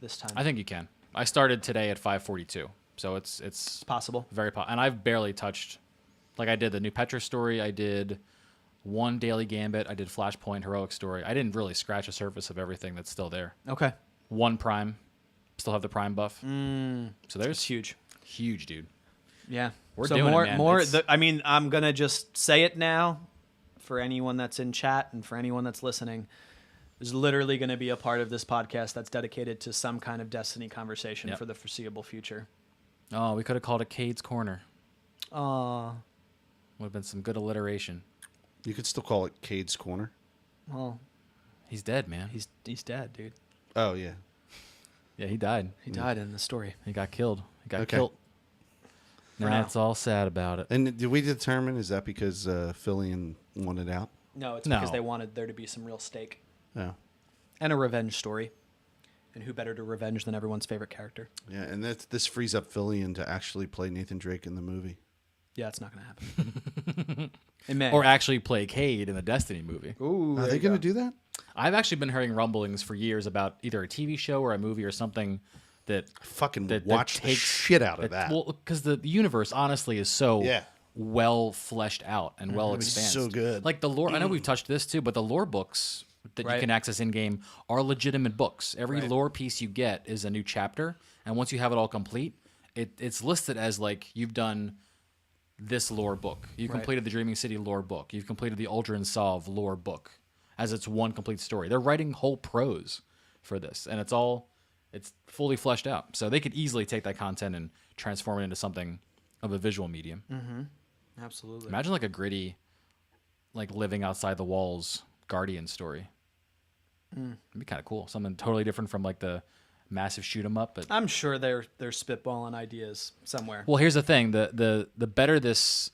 this time. I think you can. I started today at 542, so it's possible. very and I've barely touched. Like I did the new Petra story, I did one daily Gambit, I did Flashpoint heroic story. I didn't really scratch the surface of everything that's still there. Okay. One Prime, still have the Prime buff. So It's there's huge. huge, dude. Yeah. We're so doing it, more. man. I mean, I'm gonna just say it now, for anyone that's in chat and for anyone that's listening. There's literally going to be a part of this podcast that's dedicated to some kind of Destiny conversation Yep. for the foreseeable future. Oh, we could have called it Cade's Corner. Aw. Would have been some good alliteration. You could still call it Cade's Corner. Well, He's dead, man. he's dead, dude. Oh, yeah. Yeah, he died. He died in the story. He got killed. He got Okay. killed. For Now now. it's all sad about it. And did we determine, is that because Fillion wanted out? No, it's No. because they wanted there to be some real stake Yeah. and a revenge story. And who better to revenge than everyone's favorite character? Yeah, and this frees up Fillion to actually play Nathan Drake in the movie. Yeah, it's not going to happen. It may. Or actually play Cade in the Destiny movie. Ooh, Are they going to do that? I've actually been hearing rumblings for years about either a TV show or a movie or something that Fucking that watch the takes shit out of that. Well, because the universe honestly is so Yeah. well fleshed out and well It's expanded. so good. Like the lore, I know we've touched this too, but the lore books that you Right. can access in game are legitimate books. Every Right. lore piece you get is a new chapter, and once you have it all complete, it's listed as like you've done this lore book. You Right. completed the Dreaming City lore book. You've completed the Aldrin Solve lore book as it's one complete story. They're writing whole prose for this, and it's fully fleshed out. So they could easily take that content and transform it into something of a visual medium. Absolutely. Imagine like a gritty, like living outside the walls Guardian story. It'd be kind of cool. Something totally different from like the massive shoot 'em up. But I'm sure they're spitballing ideas somewhere. well, here's the thing: the better this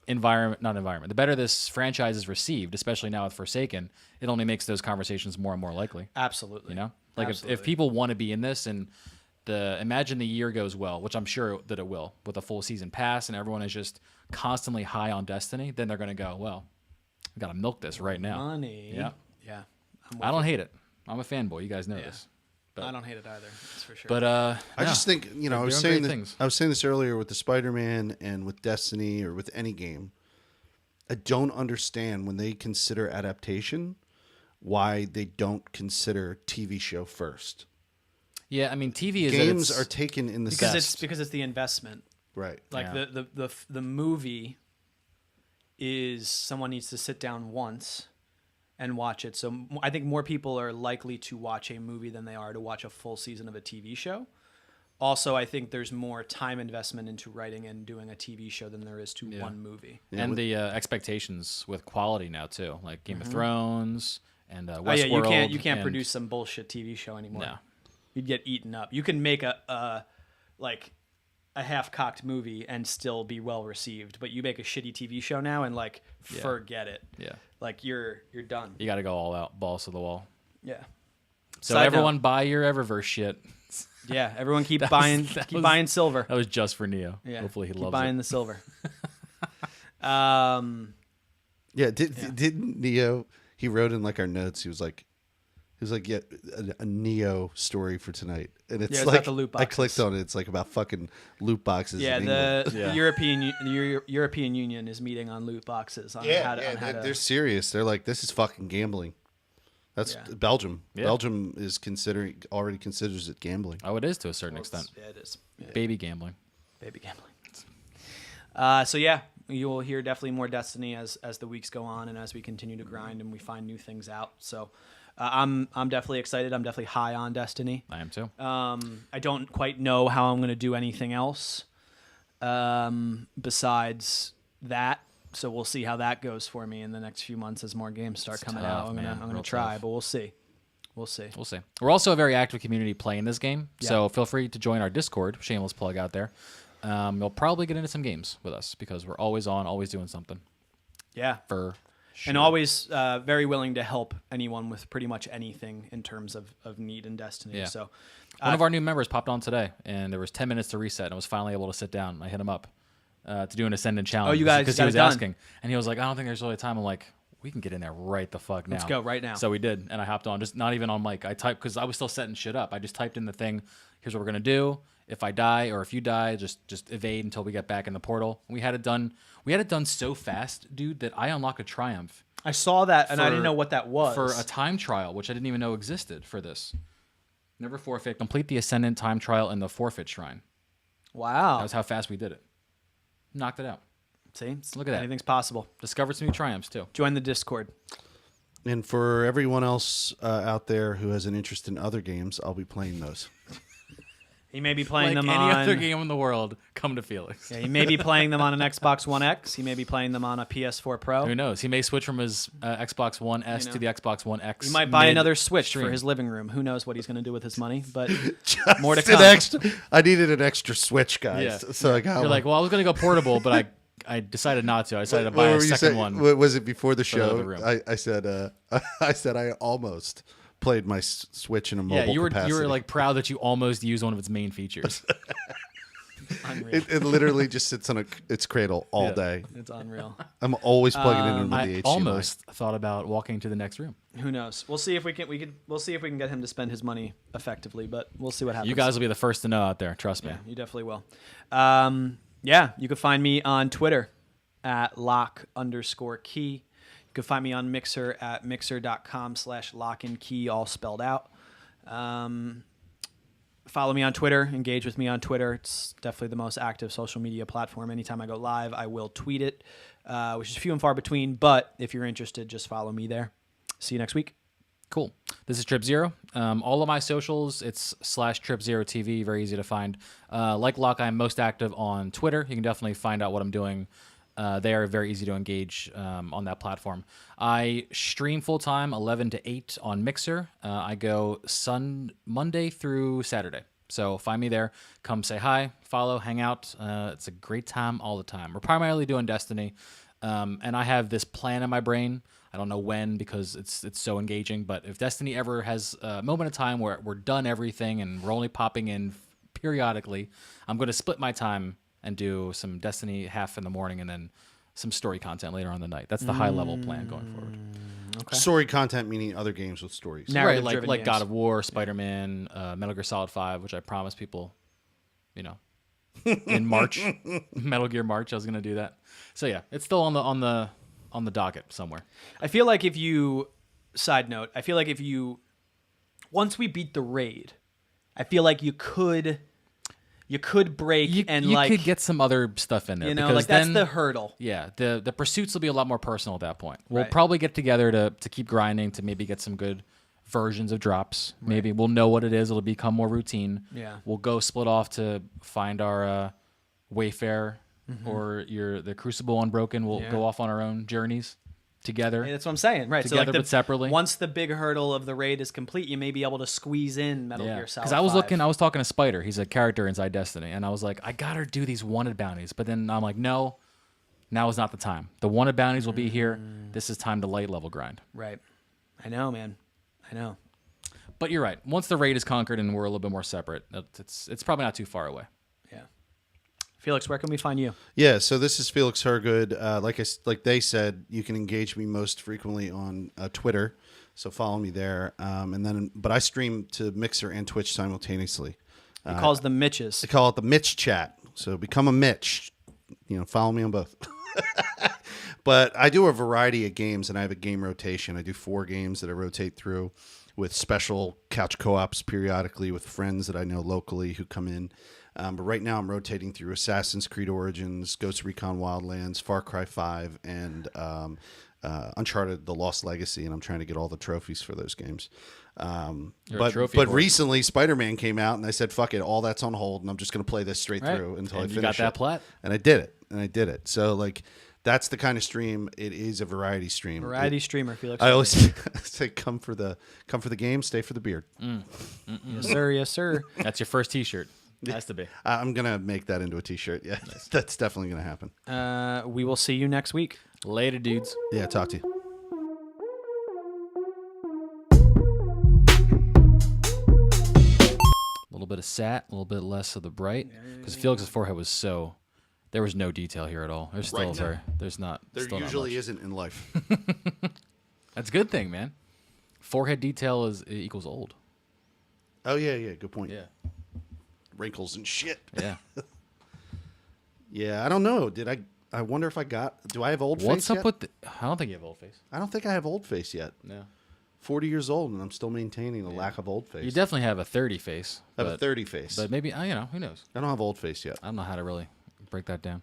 the better this franchise is received, especially now with Forsaken, it only makes those conversations more and more likely. Absolutely. You know, like if Absolutely. people want to be in this and imagine the year goes well, which I'm sure that it will, with a full season pass and everyone is just constantly high on Destiny, then they're going to go, well, we got to milk this right now. Money. Yeah. Yeah. I don't hate it. I'm a fanboy. You guys know this. But, I don't hate it either. That's for sure. But I yeah. just think, I They're was doing saying great that, things. I was saying this earlier with the Spider-Man and with Destiny or with any game. I don't understand when they consider adaptation why they don't consider TV show first. Yeah, I mean, TV is Games are taken in the because best. it's the investment. Right. Like Yeah. the movie is someone needs to sit down once and watch it. So I think more people are likely to watch a movie than they are to watch a full season of a TV show. Also, I think there's more time investment into writing and doing a TV show than there is to one movie. Yeah, and with- the expectations with quality now too, like Game of Thrones and Westworld. Oh yeah, you can't and- produce some bullshit TV show anymore. No. You'd get eaten up. You can make a half-cocked movie and still be well received, but you make a shitty TV show now and forget it. Yeah, Like you're done. you got to go all out, balls to the wall. Yeah. So Side everyone note. buy your Eververse shit. Yeah, everyone keep That buying was- that keep was- buying silver. That was just for Neo. Yeah. Hopefully he keep loves buying it. the silver. Yeah, didn't Neo, he wrote in like our notes, he was like, yeah, a Neo story for tonight. And it's Yeah, it's like, about the loot I clicked boxes. on it. It's like about fucking loot boxes. Yeah, in England. the Yeah. European Union is meeting on loot boxes on how to, on how to they're serious. They're like, this is fucking gambling. That's Yeah. Belgium. Yeah. Belgium is already considers it gambling. Oh, it is to a certain extent. Yeah, it is. Yeah, Baby gambling. baby gambling. So yeah, you will hear definitely more Destiny as the weeks go on and as we continue to grind and we find new things out. So I'm definitely excited. I'm definitely high on Destiny. I am too. I don't quite know how I'm going to do anything else besides that. So we'll see how that goes for me in the next few months as more games start It's coming tough, out. I'm man. gonna Real try, tough. but we'll see. We'll see. We'll see. We're also a very active community playing this game, so feel free to join our Discord. Shameless plug out there. You'll probably get into some games with us because we're always on, always doing something. Yeah. For sure. And always very willing to help anyone with pretty much anything in terms of need in Destiny. Yeah. So One of our new members popped on today, and there was 10 minutes to reset, and I was finally able to sit down. I hit him up to do an Ascendant challenge. Oh, you guys because got he it was done. asking, and he was like, "I don't think there's really time." I'm like, "We can get in there right the fuck now. Let's go right now." So we did, and I hopped on, just not even on mic. I typed because I was still setting shit up. I just typed in the thing. Here's what we're gonna do. If I die or if you die, just evade until we get back in the portal. We had it done. We had it done so fast, dude, that I unlocked a triumph I saw that and I didn't for- know what that was. for a time trial, which I didn't even know existed for this. Never forfeit. Complete the Ascendant time trial in the forfeit shrine. Wow. That was how fast we did it. Knocked it out. See? Look at that. Anything's possible. Discovered some new triumphs too. Join the Discord. And for everyone else out there who has an interest in other games, I'll be playing those. He may be playing like them any on other game in the world, come to Felix. Yeah, he may be playing them on an Xbox One X. He may be playing them on a PS4 Pro. Who knows? He may switch from his Xbox One S to the Xbox One X. He might buy another Switch stream. for his living room. Who knows what he's going to do with his money? But Just more to an come. extra. I needed an extra Switch, guys. Yeah. So I got You're one. like, well, I was going to go portable, but I decided not to. I decided to buy What a were you second saying? one. What was it before the the show? room. I said I said I almost played my Switch in a mobile Yeah, you capacity. were like proud that you almost used one of its main features. Unreal. It literally just sits on its cradle all Yeah. day. It's unreal. I'm always plugging it into I the HDMI. almost thought about walking to the next room. Who knows? We'll see if we can. We'll see if we can get him to spend his money effectively. But we'll see what happens. You guys will be the first to know out there. Trust me. Yeah, you definitely will. Yeah, you can find me on Twitter at lock_key. You can find me on Mixer at mixer.com/lockandkey, all spelled out. Follow me on Twitter. Engage with me on Twitter. It's definitely the most active social media platform. Anytime I go live, I will tweet it, which is few and far between. But if you're interested, just follow me there. See you next week. Cool. This is Trip Zero. All of my socials, it's /Trip0TV. Very easy to find. Like Locke, I'm most active on Twitter. You can definitely find out what I'm doing. They are very easy to engage on that platform. I stream full-time 11 to 8 on Mixer. I go Monday through Saturday. So find me there. Come say hi, follow, hang out. It's a great time all the time. We're primarily doing Destiny. And I have this plan in my brain. I don't know when because it's so engaging. But if Destiny ever has a moment of time where we're done everything and we're only popping in periodically, I'm going to split my time and do some Destiny half in the morning and then some story content later on in the night. That's the high-level plan going forward. Okay. Story content meaning other games with stories. Now- Right, Narrative-driven like games. God of War, Spider-Man, Metal Gear Solid 5, which I promised people, in March, Metal Gear March, I was going to do that. So yeah, it's still on the docket somewhere. I feel like side note, once we beat the raid, I feel like you could break You and could get some other stuff in there. like because that's then, the hurdle. Yeah, the pursuits will be a lot more personal at that point. We'll Right. probably get together to keep grinding to maybe get some good versions of drops. Maybe we'll know what it is. It'll become more routine. Yeah. We'll go split off to find our Wayfarer or the Crucible Unbroken. We'll Yeah. go off on our own journeys together. That's what I'm saying, right? Together, but separately. Once the big hurdle of the raid is complete, you may be able to squeeze in Metal Yeah, Gear Solid. because I was 5. I was talking to Spider. He's a character inside Destiny, and I was like, I gotta do these wanted bounties. But then I'm like, no, now is not the time. The wanted bounties will be here. This is time to light level grind. Right. I know, man. I know. But you're right. Once the raid is conquered and we're a little bit more separate, it's probably not too far away. Yeah. Felix, where can we find you? Yeah, so this is Felix Hergood. Like they said, you can engage me most frequently on Twitter, so follow me there. But I stream to Mixer and Twitch simultaneously. He calls them Mitches. I call it the Mitch Chat. So become a Mitch. Follow me on both. But I do a variety of games, and I have a game rotation. I do 4 games that I rotate through with special couch co-ops periodically with friends that I know locally who come in. But right now I'm rotating through Assassin's Creed Origins, Ghost Recon Wildlands, Far Cry 5, and Uncharted: The Lost Legacy, and I'm trying to get all the trophies for those games. You're a trophy But whore. recently Spider-Man came out, and I said, fuck it, all that's on hold, and I'm just going to play this straight Right. through until And I you finish got that it. plat. And I did it. So, that's the kind of stream. It is a variety stream. Variety streamer, Felix. I always say, come for the game, stay for the beard. Yes, sir. Yes, sir. That's your first T-shirt. Has to be. I'm gonna make that into a T-shirt. Yeah, that's definitely gonna happen. We will see you next week. Later, dudes. Yeah, talk to you. A little bit of sat, a little bit less of the bright, because Felix's forehead was so. There was no detail here at all. There's still Right. very. There's not. There still not usually much. isn't in life. That's a good thing, man. Forehead detail equals old. Oh yeah, good point. Yeah. Wrinkles and shit. Yeah. Yeah, I don't know. I wonder if I got. Do I have old face? What's up yet? with? I don't think you have old face. I don't think I have old face yet. No. 40 years old, and I'm still maintaining a lack of old face. You definitely have a 30 face. I have a 30 face. But maybe who knows? I don't have old face yet. I don't know how to really break that down.